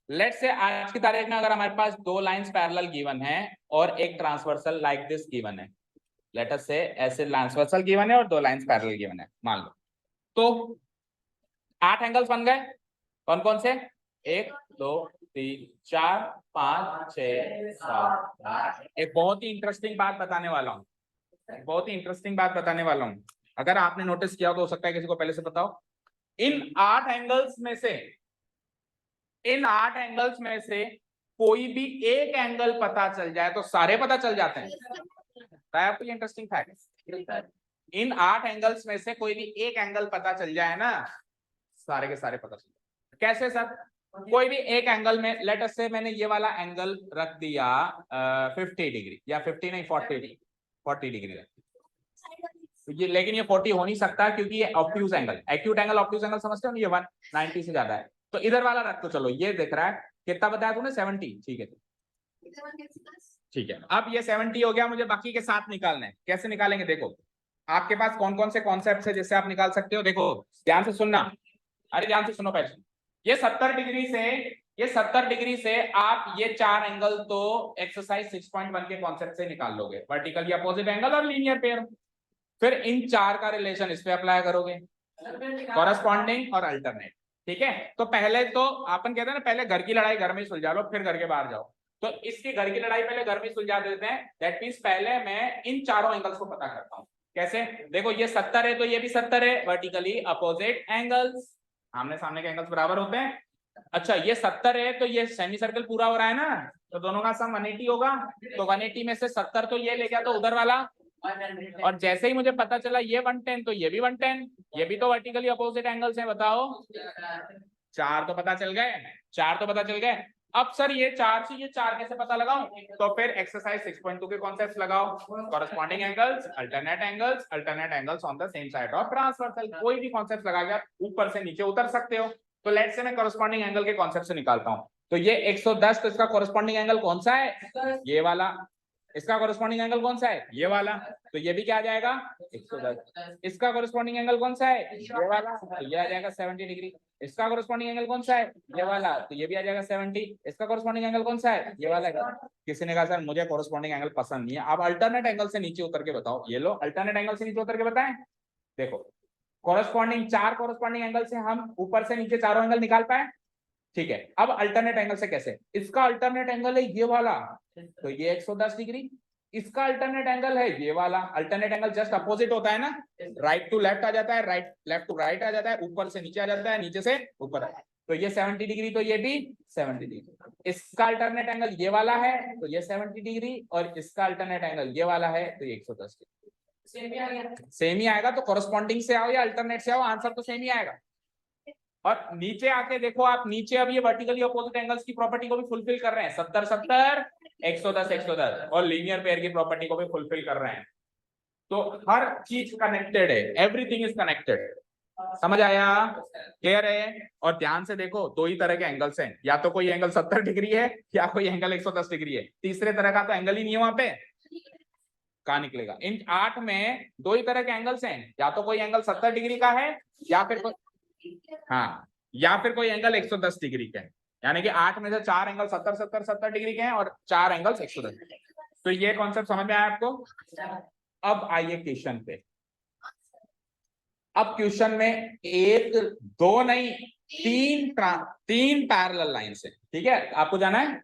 [SPEAKER 1] लेट्स से आज की तारीख में अगर हमारे पास 2 लाइंस पैरेलल गिवन है और एक ट्रांसवर्सल लाइक दिस गिवन है, लेट अस से ऐसे ट्रांसवर्सल गिवन है और 2 लाइंस पैरेलल गिवन है, मान लो तो 8 एंगल्स बन गए। कौन कौन से? 1 2 3 4 5 6 7 8। एक बहुत ही इंटरेस्टिंग बात बताने वाला हूँ, बहुत ही इंटरेस्टिंग बात बताने वाला हूँ। अगर आपने नोटिस किया तो हो सकता है किसी को पहले से पता हो। इन 8 एंगल्स में से कोई भी एक एंगल पता चल जाए तो सारे पता चल जाते हैं। आपको ये इंटरेस्टिंग फैक्ट, इन 8 एंगल्स में से कोई भी एक एंगल पता चल जाए ना, सारे के सारे पता चल जाए। कैसे सर? कोई भी एक एंगल में, लेट अस से मैंने ये वाला एंगल रख दिया 50 डिग्री, या 50 नहीं 40 डिग्री रख दिया। तो ये, लेकिन ये 40 हो नहीं सकता क्योंकि ये obtuse angle, acute angle obtuse angle समझते हो, ये 190 से ज्यादा है। तो इधर वाला रख, तो चलो ये दिख रहा है, कितना बताया तूने? 70, ठीक है ठीक है। अब ये 70 हो गया, मुझे बाकी के 7 निकालना है। कैसे निकालेंगे? देखो आपके पास कौन कौन से कॉन्सेप्ट है जिससे आप निकाल सकते हो। देखो ध्यान से सुनना, अरे ध्यान से सुनो पहले। ये 70 डिग्री से आप ये 4 एंगल तो एक्सरसाइज 6.1 के कॉन्सेप्ट से निकाल लोगे, वर्टिकली अपोजिट एंगल और लीनियर पेयर। फिर इन 4 का रिलेशन इस पे अप्लाई करोगे, कॉरस्पॉन्डिंग और अल्टरनेट। ठीक है, तो पहले तो अपन कहते हैं ना, पहले घर की लड़ाई घर में ही सुलझा लो, फिर घर के बाहर जाओ। तो इसकी घर की लड़ाई पहले घर में सुलझा देते हैं। दैट मींस पहले मैं इन चारों एंगल्स को पता करता हूं। कैसे? देखो ये 70 है तो ये भी 70 है, वर्टिकली अपोजिट एंगल्स, आमने सामने के एंगल्स बराबर होते हैं। अच्छा ये 70 है तो ये सेमी सर्कल पूरा हो रहा है ना, तो दोनों का सम 180 होगा। तो 180 में से 70 तो ये ले गया, तो उधर वाला, और जैसे ही मुझे पता चला ये 110 तो ये भी 110, ये भी तो वर्टिकली अपोजिट एंगल्स हैं। बताओ, 4 तो पता चल गए। अब सर ये 4 से ये 4 कैसे पता लगाऊं? तो फिर एक्सरसाइज 6.2 के कॉन्सेप्ट्स लगाओ, corresponding angles, alternate angles on the same side of transversal. कोई भी कॉन्सेप्ट लगा के आप ऊपर से नीचे उतर सकते हो। तो लेट्स से मैं कॉरस्पॉन्डिंग एंगल के कॉन्सेप्ट से निकालता हूं। तो ये 110, तो इसका कॉरस्पॉन्डिंग एंगल कौन सा है? ये वाला। इसका कॉरस्पॉन्डिंग एंगल कौन सा है? ये वाला। तो ये भी क्या आ जाएगा? 110। इसका कॉरस्पॉन्डिंग एंगल कौन सा है? ये वाला। तो ये आ जाएगा 70 डिग्री। इसका कॉरस्पॉन्डिंग एंगल कौन सा है? ये वाला। तो ये भी आ जाएगा 70। इसका कॉरस्पॉन्डिंग एंगल कौन सा है? ये वाला। किसी ने कहा सर मुझे कॉरस्पॉन्डिंग एंगल पसंद नहीं है, आप अल्टरनेट एंगल से नीचे उतर के बताओ। ये लो, अल्टरनेट एंगल से नीचे उतर के बताएं। देखो कॉरस्पॉन्डिंग, 4 कॉरस्पॉन्डिंग एंगल से हम ऊपर से नीचे चारों एंगल निकाल पाए। ठीक है, अब अल्टरनेट एंगल से कैसे? इसका अल्टरनेट एंगल है ये वाला, तो ये 110 डिग्री। इसका अल्टरनेट एंगल है ये वाला। अल्टरनेट एंगल जस्ट अपोजिट होता है ना, राइट टू लेफ्ट आ जाता है, लेफ्ट टू राइट आ जाता है, ऊपर से नीचे आ जाता है, नीचे से ऊपर आ जाता है। तो ये 70 डिग्री, तो ये भी 70 डिग्री। इसका अल्टरनेट एंगल ये वाला है, तो ये 70 डिग्री, और इसका अल्टरनेट एंगल ये वाला है, तो ये 110 डिग्री। सेम ही आएगा। तो कॉरस्पॉन्डिंग से आओ या अल्टरनेट से आओ, आंसर तो सेम ही आएगा। और नीचे आके देखो आप, नीचे अब ये वर्टिकली अपोजिट एंगल्स की प्रॉपर्टी को भी फुलफिल कर रहे हैं। 70 70, 110 110, और लीनियर पेयर की प्रॉपर्टी को भी फुलफिल कर रहे हैं। तो हर चीज कनेक्टेड है, एवरीथिंग इज कनेक्टेड। समझ आया? क्लियर है? और ध्यान से देखो, 2 ही तरह के एंगल्स हैं, या तो कोई एंगल 70 डिग्री है या कोई एंगल 110 डिग्री है। तीसरे तरह का तो एंगल ही नहीं है वहां पे, कहां निकलेगा? इन 8 में 2 ही तरह के एंगल्स हैं, या तो कोई एंगल 70 डिग्री का है, या फिर कोई, हाँ, या फिर कोई एंगल 110 डिग्री के हैं। यानी कि 8 में से 4 एंगल 70 डिग्री के हैं और 4 एंगल 110। तो ये कॉन्सेप्ट समझ में आया आपको? अब आइए क्वेश्चन पे। अब क्वेश्चन में 1 2 नहीं 3 पैरेलल लाइंस है। ठीक है, आपको जाना है?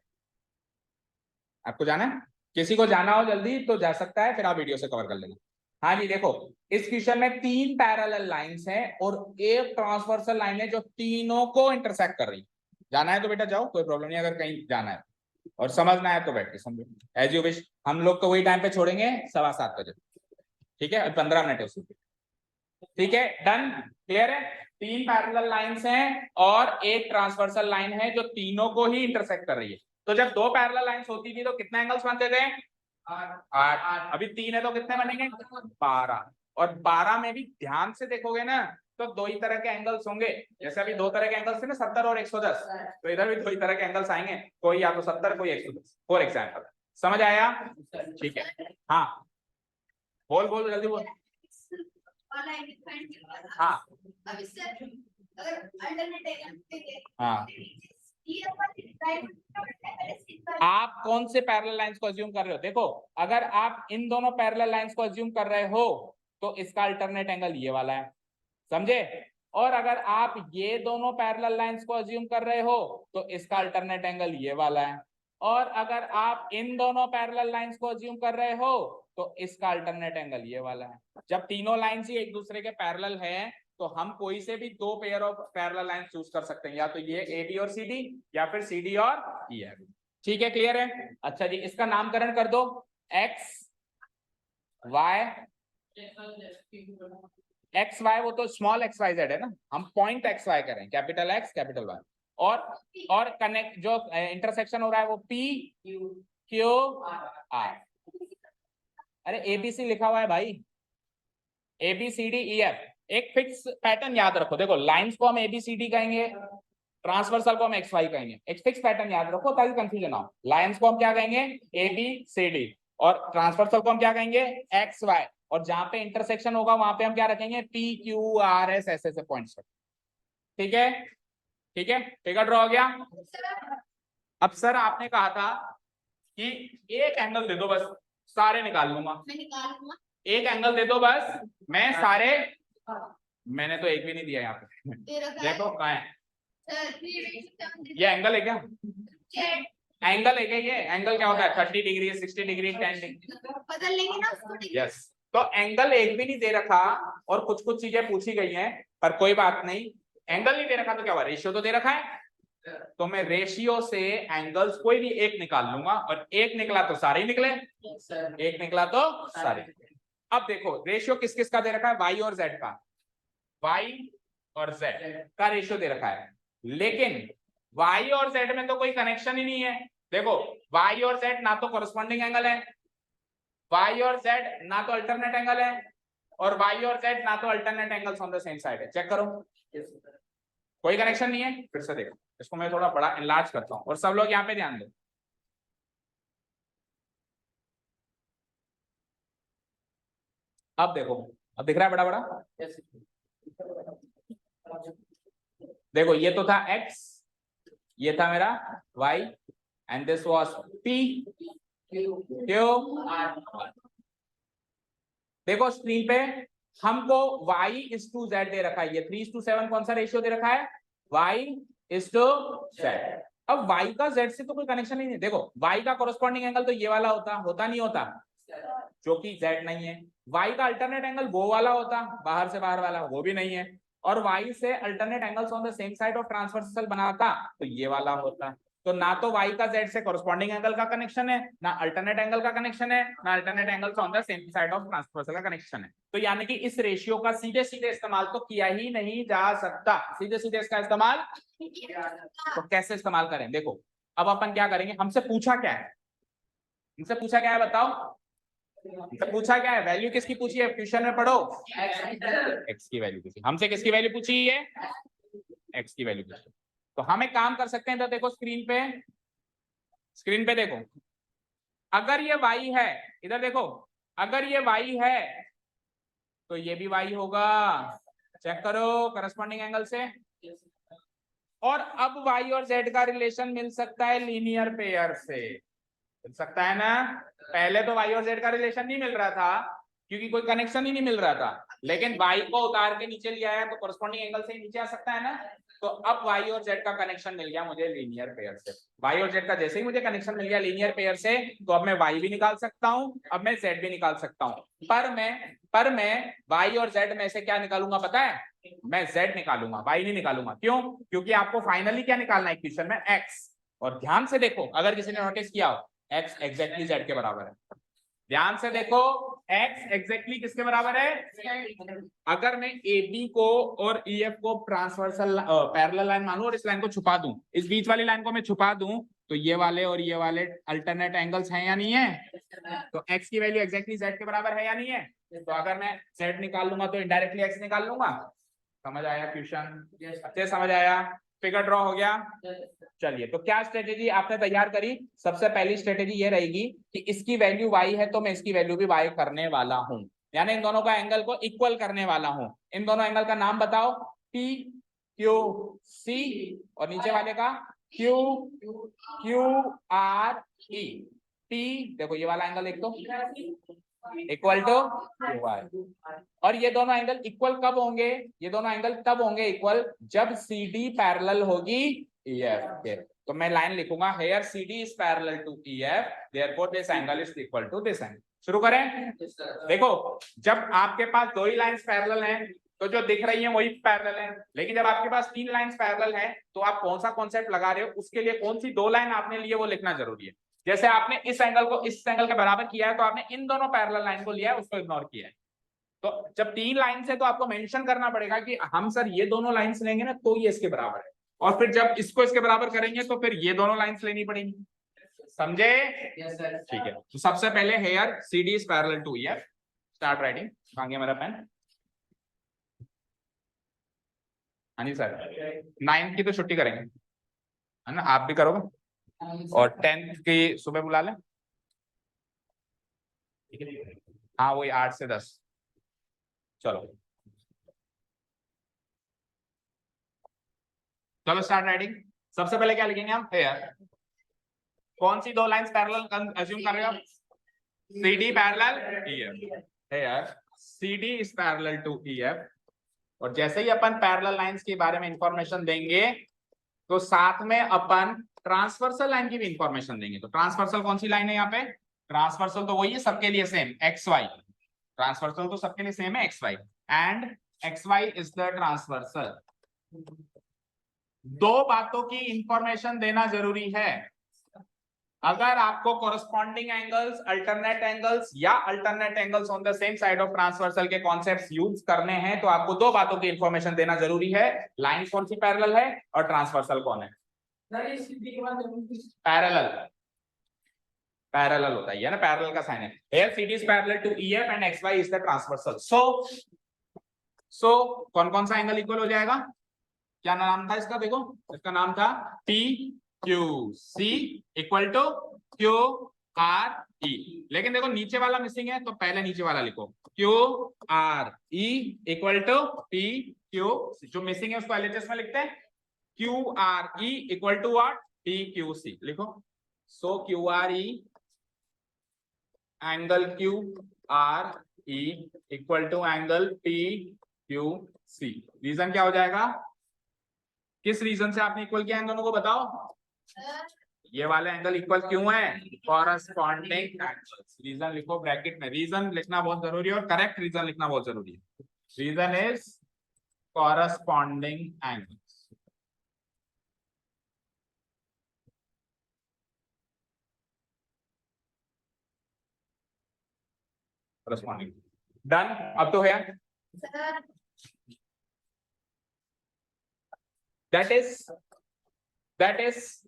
[SPEAKER 1] किसी को जाना हो जल्दी तो जा सकता है, फिर आप वीडियो से कवर कर लेना। हाँ जी, देखो इस क्वेश्चन में 3 पैरेलल लाइंस हैं और एक ट्रांसवर्सल लाइन है जो तीनों को इंटरसेक्ट कर रही है। जाना है तो बेटा जाओ, कोई प्रॉब्लम नहीं। अगर कहीं जाना है और समझना है तो बैठ के समझो, एज यू विश। हम लोग तो वही टाइम पे छोड़ेंगे, 7:15 बजे। ठीक है, 15 मिनट है उसमें। ठीक है, डन, क्लियर है? 3 पैरेलल लाइंस हैं और एक ट्रांसवर्सल लाइन है जो तीनों को ही इंटरसेक्ट कर रही है। तो जब 2 पैरेलल लाइंस होती थी तो कितने एंगल्स बनते थे? 8। अभी 3 है तो कितने बनेंगे? 12। और 12 में भी ध्यान से देखोगे ना तो 2 ही तरह के एंगल्स होंगे। जैसे अभी 2 तरह के एंगल्स थे ना, 70 और 110, तो इधर भी 2 ही तरह के एंगल्स आएंगे, कोई या तो 70 कोई 110, फॉर एग्जाम्पल। समझ आया? ठीक है, हाँ बोल जल्दी बोल। हाँ हाँ, आप कौन से पैरेलल लाइंस को अज्यूम कर रहे हो? देखो अगर आप इन दोनों पैरेलल लाइंस को अज्यूम कर रहे हो तो इसका अल्टरनेट एंगल ये वाला है, समझे? और अगर आप ये दोनों पैरेलल लाइंस को अज्यूम कर रहे हो तो इसका अल्टरनेट एंगल ये वाला है। और अगर आप इन दोनों पैरेलल लाइंस को अज्यूम कर रहे हो तो इसका अल्टरनेट एंगल ये वाला है। जब तीनों लाइंस ही एक दूसरे के पैरेलल हैं तो हम कोई से भी दो pair of parallel line choose कर सकते हैं, या तो ये ए बी और सी डी या फिर सी डी और ई एफ। ठीक है, क्लियर है? अच्छा जी, इसका नामकरण कर दो एक्स वाई। एक्स वाई वो तो स्मॉल एक्स वाई जेड है ना, हम पॉइंट एक्स वाई करें, कैपिटल एक्स कैपिटल वाई। और कनेक्ट जो इंटरसेक्शन हो रहा है वो पी क्यू आर। अरे एबीसी लिखा हुआ है भाई, A B C D E F. एक फिक्स पैटर्न याद रखो, देखो लाइंस को हम ए बी सी डी कहेंगे, ट्रांसवर्सल को हम एक्स वाई कहेंगे। एक फिक्स पैटर्न याद रखो ताकि कंफ्यूजन ना हो। लाइंस को हम क्या कहेंगे, ए बी सी डी, और ट्रांसवर्सल को हम क्या कहेंगे, एक्स वाई, और जहां पे इंटरसेक्शन होगा वहां पे हम क्या रखेंगे, पी क्यू आर एस ऐसे पॉइंट्स। ठीक है, ठीक है, फिगर ड्रॉ हो गया। अब सर आपने कहा था कि एक एंगल दे दो बस सारे निकाल लूंगा, एक एंगल दे दो बस मैं सारे। मैंने तो एक भी नहीं दिया यहाँ पे, देखो कहाँ है ये एंगल है क्या, एंगल है क्या, ये एंगल क्या होता है, 30 डिग्री 60 डिग्री 10 डिग्री बदल लेंगे ना उसको। यस, तो एंगल एक भी नहीं दे रखा और कुछ कुछ चीजें पूछी गई हैं, पर कोई बात नहीं। एंगल नहीं दे रखा तो क्या हुआ, रेशियो तो दे रखा है, तो मैं रेशियो से एंगल्स कोई भी एक निकाल लूंगा, और एक निकला तो सारे ही निकले, एक निकला तो सारे। अब देखो रेशियो किस किस का दे रखा है, वाई और जेड का, वाई और जेड का रेशियो दे रखा है, लेकिन वाई और जेड में तो कोई कनेक्शन ही नहीं है। देखो वाई और जेड ना तो कॉरेस्पॉन्डिंग एंगल है, वाई और जेड ना तो अल्टरनेट एंगल है, और वाई और जेड ना तो alternate angles on the same side है। चेक करो, कोई कनेक्शन नहीं है। फिर से देखो, इसको मैं थोड़ा बड़ा एनलार्ज करता हूं, और सब लोग यहाँ पे ध्यान दो। अब देखो, अब दिख रहा है बड़ा बड़ा, देखो ये तो था x, ये था मेरा y, and this was p q r। देखो स्क्रीन पे हमको y is to z दे रखा है, ये 3:7 कौन सा रेशियो दे रखा है, y is to z। अब y का z से तो कोई कनेक्शन ही नहीं। देखो y का कोरेस्पॉन्डिंग एंगल तो ये वाला होता नहीं होता, जो कि z नहीं है। y का अल्टरनेट एंगल वो वाला होता, बाहर से बाहर वाला, वो भी नहीं है। और y से alternate angles on the same side of transversal बनाता तो ये वाला होता। तो ना तो y का z से कोरेस्पॉन्डिंग एंगल का कनेक्शन है, ना अल्टरनेट एंगल का कनेक्शन है, ना alternate angles on the same side of transversal का कनेक्शन है। तो यानी कि इस रेशियो का सीधे सीधे इस्तेमाल तो किया ही नहीं जा सकता, सीधे सीधे इसका इस्तेमाल। तो कैसे इस्तेमाल करें, देखो अब अपन क्या करेंगे, हमसे पूछा क्या है, हमसे पूछा क्या है बताओ, तो पूछा क्या है, वैल्यू किसकी पूछी है, क्वेश्चन में पढ़ो, x की वैल्यू पूछी। हमसे किसकी वैल्यू पूछी है, x की वैल्यू पूछी। तो हम एक काम कर सकते हैं, तो देखो स्क्रीन पे देखो, अगर ये y है, इधर देखो, अगर ये y है तो ये भी y होगा, चेक करो करस्पॉन्डिंग एंगल से। और अब y और z का रिलेशन मिल सकता है लीनियर पेयर से, मिल सकता है ना। पहले तो y और z का रिलेशन नहीं मिल रहा था क्योंकि कोई कनेक्शन ही नहीं मिल रहा था, लेकिन y को उतार के नीचे लिया है तो कोरेस्पॉन्डिंग एंगल से नीचे आ सकता है ना। तो अब y और z का कनेक्शन मिल गया मुझे लीनियर पेयर से। y और z का जैसे ही मुझे कनेक्शन मिल गया लीनियर पेयर से, तो अब मैं y भी निकाल सकता हूँ, अब मैं z भी निकाल सकता हूँ। पर मैं y और z में से क्या निकालूंगा पता है, मैं z निकालूंगा, y नहीं निकालूंगा। क्यों, क्योंकि आपको फाइनली क्या निकालना है इक्वेशन में, x। और ध्यान से देखो, अगर किसी ने नोटिस किया हो, x एग्जैक्टली z के बराबर है। ध्यान से देखो, x एग्जैक्टली किसके बराबर है। अगर मैं AB को और EF को ट्रांसवर्सल पैरेलल लाइन मानूं और इस लाइन को छुपा दूं, इस बीच वाली लाइन को मैं छुपा दूं, तो ये वाले और ये वाले अल्टरनेट एंगल्स हैं या नहीं है। तो x की वैल्यू एग्जैक्टली z के बराबर है या नहीं है। तो अगर मैं z निकाल लूंगा तो इनडायरेक्टली x निकाल लूंगा। समझ आया क्वेश्चन, अच्छे समझ आया, फिगर ड्रॉ हो गया। चलिए, तो क्या स्ट्रेटेजी आपने तैयार करी, सबसे पहली स्ट्रेटेजी ये रहेगी कि इसकी वैल्यू y है तो मैं इसकी वैल्यू भी y करने वाला हूं, यानी इन दोनों का एंगल को इक्वल करने वाला हूं। इन दोनों एंगल का नाम बताओ, P Q C, और नीचे वाले का Q Q R E। P देखो ये वाला एंगल एक तो इक्वल टू QI, और ये दोनों एंगल इक्वल कब होंगे, ये दोनों एंगल तब होंगे इक्वल जब CD पैरेलल होगी EF के। तो मैं लाइन लिखूंगा here CD is parallel to EF, therefore this angle is equal to this angle. शुरू करें। देखो जब आपके पास दो ही लाइंस पैरेलल हैं तो जो दिख रही हैं वही पैरेलल हैं, लेकिन जब आपके पास तीन लाइंस पैरेलल हैं तो आप कौन सा कॉन्सेप्ट लगा रहे हो, उसके लिए कौन सी दो लाइन आपने लिए वो लिखना जरूरी है। जैसे आपने इस एंगल को इस एंगल के बराबर किया है तो आपने इन दोनों पैरेलल लाइन को लिया है, उसको इग्नोर किया है। तो जब तीन लाइन से तो आपको मेंशन करना पड़ेगा कि हम सर ये दोनों लाइंस लेंगे ना तो ये इसके बराबर है, और फिर जब इसको इसके बराबर करेंगे तो फिर ये दोनों लाइंस लेनी पड़ेंगी। समझे? ठीक है। तो सबसे पहले here CD is parallel to EF, start writing. मांगे मेरा पेन। हाँ जी सर, 9th की तो छुट्टी करेंगे है ना, आप भी करोगे, और 10th की सुबह बुला लें। हाँ वही 8 से 10। चलो चलो स्टार्ट राइटिंग। सबसे पहले क्या लिखेंगे हम, हेयर कौन सी दो लाइंस पैरेलल अज्यूम कर रहे हो आप, CD parallel EF, here CD is parallel to EF। और जैसे ही अपन पैरेलल लाइंस के बारे में इंफॉर्मेशन देंगे तो साथ में अपन ट्रांसवर्सल लाइन की भी इंफॉर्मेशन देंगे। तो ट्रांसवर्सल कौन सी लाइन है यहाँ पे, ट्रांसवर्सल तो वही है सबके लिए सेम, XY। ट्रांसवर्सल तो सबके लिए सेम है XY, and XY is the transversal. दो बातों की इंफॉर्मेशन देना जरूरी है। अगर आपको कोरस्पॉन्डिंग एंगल्स, अल्टरनेट एंगल्स या alternate angles on the same side of transversal के कॉन्सेप्ट्स यूज करने हैं तो आपको दो बातों की इंफॉर्मेशन देना जरूरी है, लाइन कौन सी पैरेलल है और ट्रांसवर्सल कौन है। पैरेलल, पैरेलल होता है ना, पैरेलल का साइन है। Here CD is parallel to EF and XY is the transversal. So कौन कौन सा एंगल इक्वल हो जाएगा, क्या नाम था इसका, देखो इसका नाम था PQC इक्वल टू QRE। लेकिन देखो नीचे वाला मिसिंग है तो पहले नीचे वाला लिखो, QRE इक्वल टू PQC। जो मिसिंग है उसको LHS में लिखते हैं, QRE equal to what, PQC लिखो। So QRE angle QRE equal to angle PQC। Reason क्या हो जाएगा, किस रीजन से आपने इक्वल किया इन दोनों को बताओ। ये वाले एंगल इक्वल क्यों है, कॉरस्पॉन्डिंग एंगल्स। रीजन लिखो ब्रैकेट में, रीजन लिखना बहुत जरूरी है और करेक्ट रीजन लिखना बहुत जरूरी है। Reason is corresponding angles. Corresponding done. अब तो है दैट इज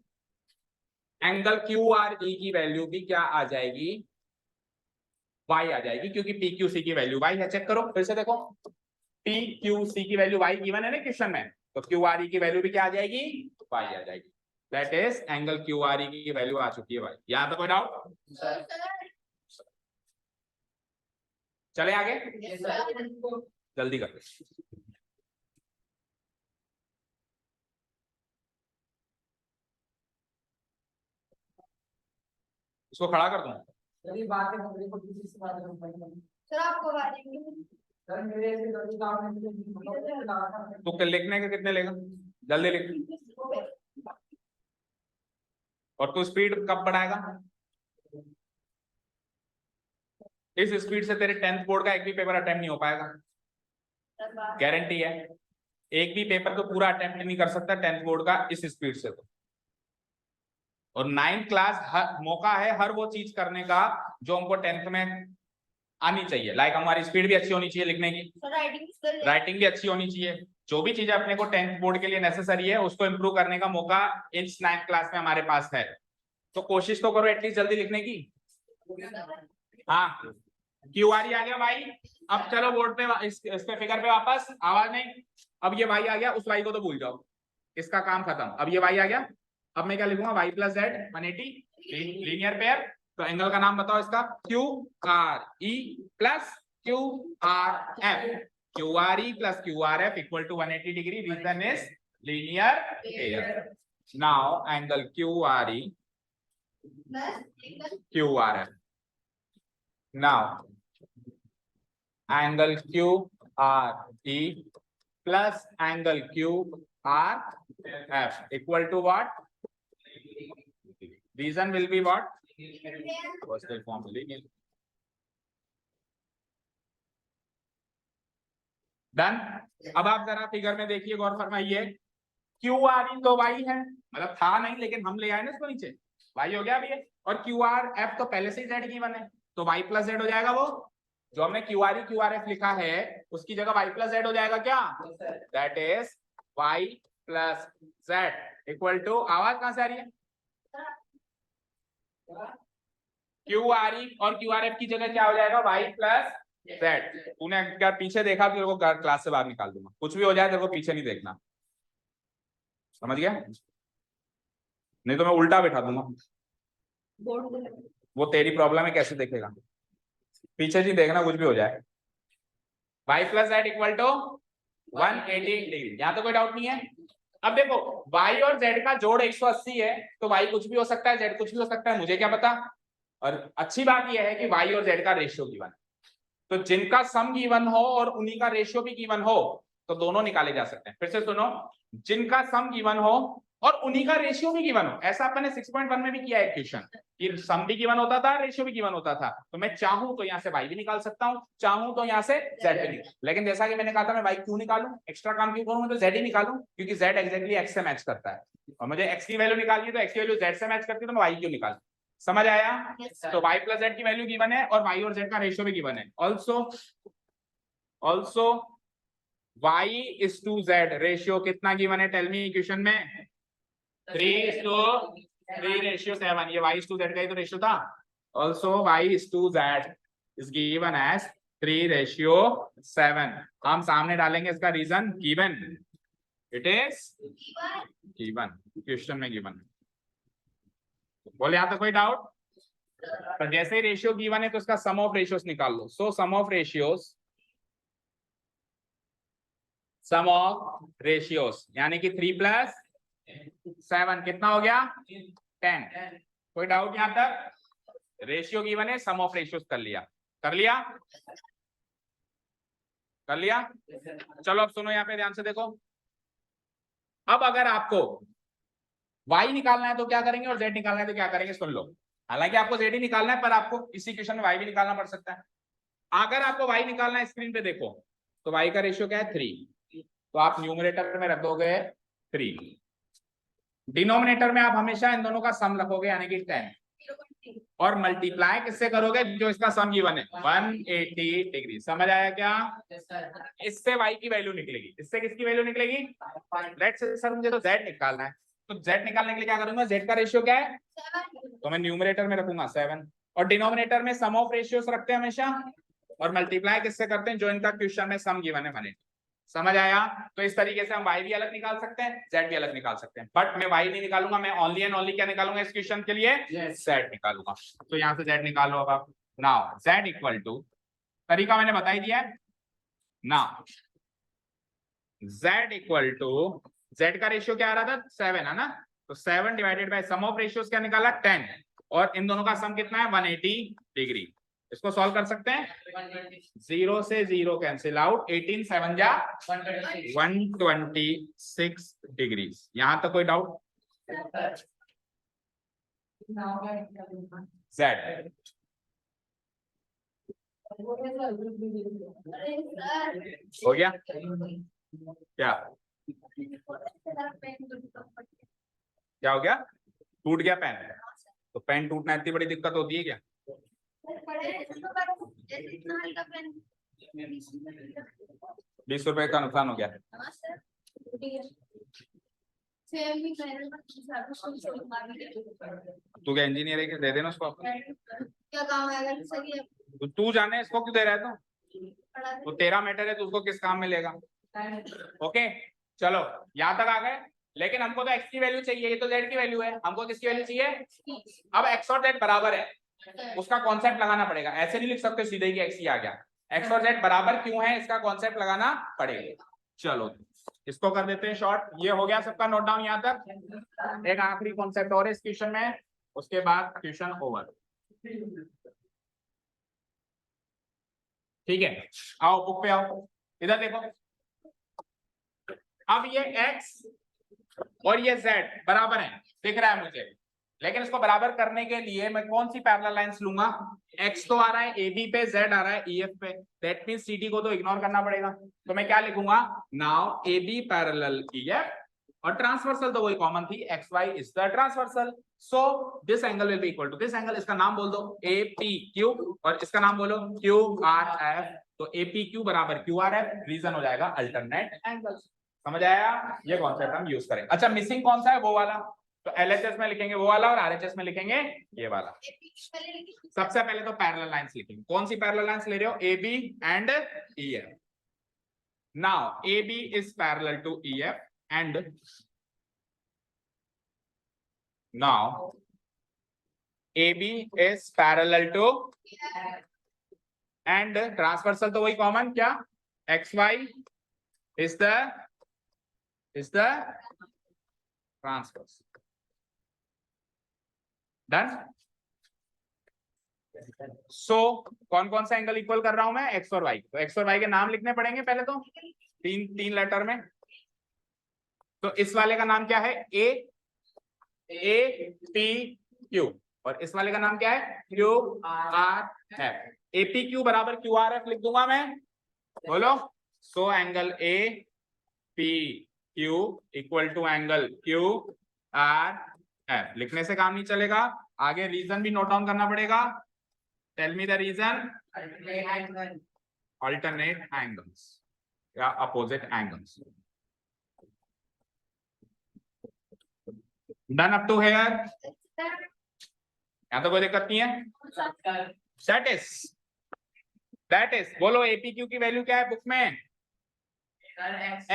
[SPEAKER 1] एंगल QRE की वैल्यू भी क्या आ जाएगी, Y आ जाएगी, क्योंकि PQC की वैल्यू Y है। चेक करो फिर से, देखो PQC की वैल्यू Y गिवन है ना क्वेश्चन में, तो QRE की वैल्यू भी क्या आ जाएगी, Y आ जाएगी। दैट इज एंगल QRE की वैल्यू आ चुकी है Y। यहां तो कोई डाउट, चले आगे जल्दी कर। इसको खड़ा कर दूं, तो लिखने के कितने लेगा, जल्दी लिख। और तू स्पीड कब बढ़ाएगा, इस स्पीड से तेरे 10th बोर्ड का एक भी पेपर अटेम्प्ट नहीं हो पाएगा, गारंटी है। एक भी पेपर तो पूरा अटेम्प्ट नहीं कर सकता 10th बोर्ड का इस स्पीड से। तो और 9th क्लास मौका है हर वो चीज करने का जो हमको 10th में आनी चाहिए। लाइक हमारी स्पीड भी अच्छी होनी चाहिए लिखने की, राइटिंग भी अच्छी होनी चाहिए। जो भी चीजें अपने को 10th बोर्ड के लिए नेसेसरी है उसको इंप्रूव करने का मौका इस 9th क्लास में हमारे पास है। तो कोशिश तो करो एटलीस्ट जल्दी लिखने की। हाँ QRE आ गया भाई। अब चलो बोर्ड पे इस पे फिगर पे वापस, आवाज नहीं। अब ये Y आ गया, उस Y को तो भूल जाओ, इसका काम खत्म। अब ये Y आ गया, अब मैं क्या लिखूंगा, Y plus Z 180 linear pair. तो एंगल का नाम बताओ इसका, QRE plus QRF। QRE plus QRF equal to 180 degree. Reason is linear pair. Now angle QRE QRF। Now angle QRE plus angle QRF equal to what? Reason will be what, positive form मिलेगी। Done. अब आप जरा figure में देखिए, गौर फरमाइए, Q R E तो Y है, मतलब था नहीं लेकिन हम ले आए ना इसको नीचे, वाई हो गया अभी ये, और क्यू आर एफ तो पहले से ही जेड गिवन है, तो वाई प्लस जेड हो जाएगा। वो जो हमने Q R E Q R F लिखा है उसकी जगह वाई प्लस जेड हो जाएगा क्या, that is y plus z equal to, आवाज कहां से आ रही है, क्यू आर ई और क्यू आर एफ की जगह क्या हो जाएगा, वाई प्लस जेड। तूने अगर पीछे देखा तो तेरे को क्लास से बाहर निकाल दूंगा, कुछ भी हो जाए तेरे को पीछे नहीं देखना, समझ गया, नहीं तो मैं उल्टा बैठा दूंगा। वो तेरी प्रॉब्लम है, कैसे देखेगा, पीछे जी देखना कुछ भी हो जाए। y plus z equal to 180 degree, यहाँ तो कोई डाउट नहीं है। अब देखो y और z का जोड़ 180 है, तो y कुछ भी हो सकता है, z कुछ भी हो सकता है, मुझे क्या पता। और अच्छी बात यह है कि y और z का रेशियो गिवन है, तो जिनका सम गिवन हो और उन्हीं का रेशियो भी गिवन हो तो दोनों निकाले जा सकते हैं। फिर से सुनो, जिनका सम गिवन हो और उन्हीं का रेशियो भी गिवन हो, ऐसा अपने 6.1 में भी किया है क्वेश्चन कि सम भी गिवन होता था, रेशियो भी गिवन होता था, तो मैं चाहूं तो यहाँ से y भी निकाल सकता हूं, चाहूं तो यहाँ से z भी निकाल, लेकिन जैसा कि मैंने कहा था मैं y क्यों निकालूं, एक्स्ट्रा काम क्यों करूं, तो z ही निकालूं, क्योंकि z एक्जैक्टली x से मैच करता है और मुझे x की वैल्यू निकालनी है, तो x की वैल्यू z से मैच करती है, तो मैं y क्यों निकालूं। समझ आया। तो y प्लस जेड की वैल्यू गिवन है और y और z का रेशियो भी गिवन है। Also y is to z ratio कितना गिवन है, टेल मी इक्वेशन में 3:3 रेशियो 7, ये y is to z का ही तो रेशियो था। Also y is to z is given as 3:7। हम सामने डालेंगे इसका reason, given, it is given, question में गिवन। बोले यहाँ तक कोई डाउट, तो जैसे ही रेशियो गिवन है तो उसका सम ऑफ रेशियोस निकाल लो। सो सम ऑफ रेशियोस यानी कि 3 प्लस 7 कितना हो गया, 10। कोई डाउट यहाँ तक, रेशियो गिवन है, सम ऑफ रेशियोस कर लिया, कर लिया, कर लिया। चलो अब सुनो, यहाँ पे ध्यान से देखो, अब अगर आपको y निकालना है तो क्या करेंगे और z निकालना है तो क्या करेंगे, सुन लो। हालांकि आपको z ही निकालना है पर आपको इस इक्वेशन में y भी निकालना पड़ सकता है। अगर आपको y निकालना है, स्क्रीन पे देखो, तो y का रेशियो क्या है, 3, तो आप न्यूमरेटर में रख दोगे 3, डिनोमिनेटर में आप हमेशा इन दोनों का सम रखोगे यानी कि 10, और मल्टीप्लाई किससे करोगे, जो इसका सम गिवन है 180 डिग्री। समझ आया क्या, इससे y की वैल्यू निकलेगी, इससे किसकी वैल्यू निकलेगी, लेट्स से सर मुझे तो z निकालना है, तो z निकालने के लिए क्या करूंगा, z का रेशियो क्या है, तो मैं न्यूमरेटर में रखूंगा 7, और डिनोमिनेटर में सम ऑफ रेशियोस रखते हैं हमेशा, और मल्टीप्लाई किससे करते हैं, जो इनका क्वेश्चन में सम गिवन है 180। समझ आया। तो इस तरीके से हम y भी अलग निकाल सकते हैं, z भी अलग निकाल सकते हैं, बट मैं y नहीं निकालूंगा, मैं ओनली एंड ओनली क्या निकालूंगा इस क्वेश्चन के लिए, z निकालूंगा। तो यहाँ से z निकालो अब आप। नाउ z इक्वल टू, तरीका मैंने बता ही दिया है। Now z equal to, z का रेशियो क्या आ रहा था, 7 है ना, तो 7 divided by sum of ratios क्या निकाला, 10, और इन दोनों का सम कितना है 180 डिग्री। इसको सॉल्व कर सकते हैं, 0 से 0 कैंसिल आउट, 18 7 जा 126 डिग्री। यहां तक कोई डाउट, z हो गया क्या, क्या हो गया, टूट गया पेन, तो पेन टूटना इतनी बड़ी दिक्कत होती है क्या, 20 रुपए का नुकसान हो गया। तू क्या इंजीनियर है, दे देना उसको,
[SPEAKER 2] क्या काम है,
[SPEAKER 1] तो तू जाने इसको क्यों दे रहा है, तो तेरा मैटर है, तो उसको किस काम में लेगा। ओके चलो यहाँ तक आ गए, लेकिन हमको तो x की वैल्यू चाहिए, ये तो z की वैल्यू है, हमको किसकी वैल्यू चाहिए। अब x और z बराबर है, उसका कॉन्सेप्ट लगाना पड़ेगा, ऐसे नहीं लिख सकते सीधे कि x ही आ गया, x और z बराबर क्यों है इसका कॉन्सेप्ट लगाना पड़ेगा। चलो इसको कर देते हैं शॉर्ट, ये हो गया सबका नोट डाउन यहाँ तक। एक आखिरी कॉन्सेप्ट और इस क्वेश्चन में, उसके बाद क्वेश्चन ओवर। ठीक है, आओ बुक पे आओ, इधर देखो, अब ये x और ये z बराबर है, दिख रहा है मुझे, लेकिन इसको बराबर करने के लिए मैं कौन सी पैरेलल लाइंस लूंगा? x तो आ रहा है AB पे, z आ रहा है EF पे, दैट मींस CD को तो इग्नोर करना पड़ेगा। तो मैं क्या लिखूंगा? नाउ AB पैरेलल EF, और ट्रांसवर्सल तो वही कॉमन थी, XY is the transversal, so this angle will be equal to this angle. इसका नाम बोल दो APQ, और इसका नाम बोलो QRF। तो APQ बराबर QRF, रीजन हो जाएगा अल्टरनेट एंगल। समझ आया? ये कॉन्सेप्ट हम यूज करें। अच्छा, मिसिंग कौन सा है? वो वाला। तो LHS में लिखेंगे वो वाला, और RHS में लिखेंगे ये वाला। सबसे पहले तो पैरेलल लाइंस लिखेंगे। कौन सी पैरेलल लाइंस ले रहे हो? AB and EF। Now AB is parallel to EF and now AB is parallel to and transversal तो वही कॉमन, क्या? XY is the transverse. Done? So कौन कौन सा एंगल इक्वल कर रहा हूं मैं? X और Y। तो X और Y के नाम लिखने पड़ेंगे पहले तो, तीन लेटर में। तो इस वाले का नाम क्या है? APQ, और इस वाले का नाम क्या है? QRF। APQ बराबर QRF लिख दूंगा मैं, बोलो। So angle APQ equal to angle QRF। लिखने से काम नहीं चलेगा, आगे रीजन भी नोट डाउन करना पड़ेगा। Tell me the reason. Alternate angles या opposite angles. Done up to here? यहां तो कोई दिक्कत नहीं है। दैट इज बोलो APQ की वैल्यू क्या है बुक में?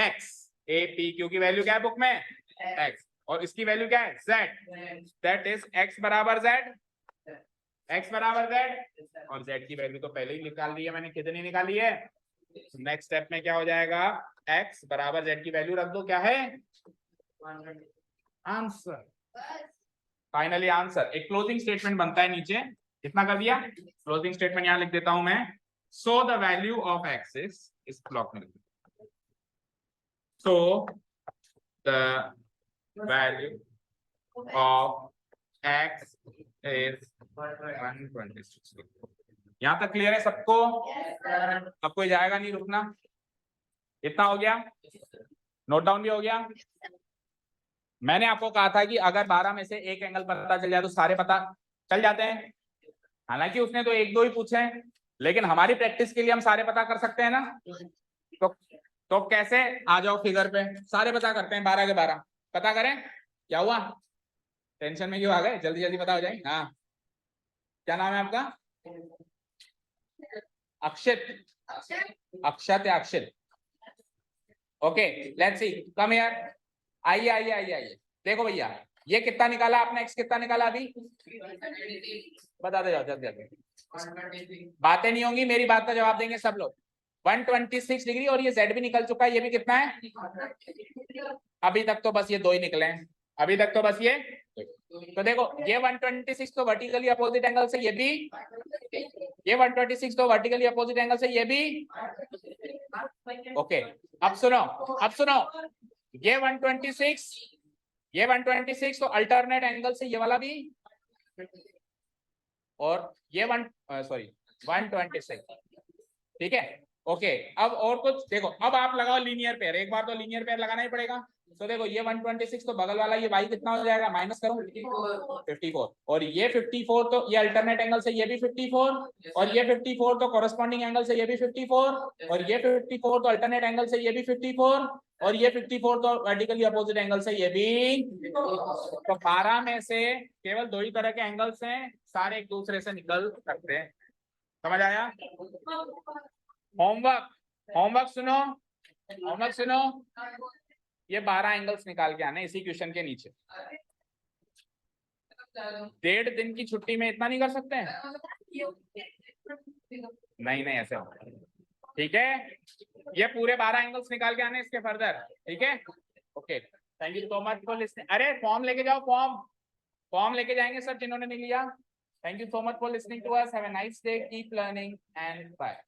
[SPEAKER 1] X। APQ की वैल्यू क्या है बुक में? X। और इसकी वैल्यू क्या है? Z। दैट इज X बराबर Z, X बराबर Z, और Z की वैल्यू तो पहले ही निकाल ली है मैंने। कितनी निकाली है? नेक्स्ट स्टेप में क्या हो जाएगा? X बराबर Z की वैल्यू रख दो, क्या है? आंसर। Finally answer. एक क्लोजिंग स्टेटमेंट बनता है नीचे, कितना कर दिया? क्लोजिंग स्टेटमेंट यहां लिख देता हूं मैं। So the value of x इस ब्लॉक में, so the value of x is 126। यहां तक क्लियर है सबको? अब कोई जाएगा नहीं, रुकना। इतना हो गया, नोट डाउन भी हो गया। मैंने आपको कहा था कि अगर 12 में से एक एंगल पता चल जाए तो सारे पता चल जाते हैं। हालांकि उसने तो एक दो ही पूछे हैं, लेकिन हमारी प्रैक्टिस के लिए हम सारे पता कर सकते हैं ना। तो कैसे? आ जाओ फिगर पे, सारे पता करते हैं। 12 के 12 पता करें। क्या हुआ? टेंशन में क्यों आ गए? जल्दी जल्दी पता हो जाए। हाँ, क्या नाम है आपका? अक्षित। अक्षत या अक्षित? Okay, let's see, come here. आइए आइए आइए आइए। देखो भैया, ये कितना निकाला आपने? X कितना निकाला अभी? बता दे जाओ जल्दी जल्दी। बातें नहीं होंगी, मेरी बात का जवाब देंगे सब लोग। 126 डिग्री, और ये Z भी निकल चुका है। ये भी कितना है? अभी तक तो बस ये दो ही निकले हैं, अभी तक तो बस ये। तो देखो, ये 126 तो वर्टिकली अपोजिट एंगल से, ये भी। ये 126 तो वर्टिकली अपोजिट एंगल से, ये भी। ओके, अब सुनो, ये 126 तो अल्टरनेट एंगल से ये वाला भी, और ये 126। ठीक है, ओके। अब और कुछ देखो, अब आप लगाओ लीनियर पेयर। एक बार तो लीनियर पेयर लगाना ही पड़ेगा। तो देखो, ये 126 तो बगल वाला, ये y कितना हो जाएगा? माइनस करो, 54। और ये 54 तो ये अल्टरनेट एंगल से ये भी 54, और ये 54 तो कॉरेस्पॉन्डिंग एंगल से ये भी 54, और ये 54 तो अल्टरनेट एंगल से ये भी 54, और ये 54 तो वर्टिकली अपोजिट एंगल से ये भी। तो 12 में से केवल दो ही तरह के एंगल्स हैं, सारे एक दूसरे से निकल सकते हैं। समझ आया? होमवर्क सुनो। ये 12 एंगल्स निकाल के आने इसी क्वेश्चन के नीचे। 1.5 दिन की छुट्टी में इतना नहीं कर सकते हैं? नहीं ऐसे हो। ठीक है, ये पूरे 12 एंगल्स निकाल के आने इसके फर्दर। ठीक है, okay. Thank you so much for listening. अरे फॉर्म लेके जाओ, फॉर्म लेके जाएंगे सब जिन्होंने नहीं लिया। Thank you so much for listening to us. Have a nice day, keep learning and bye.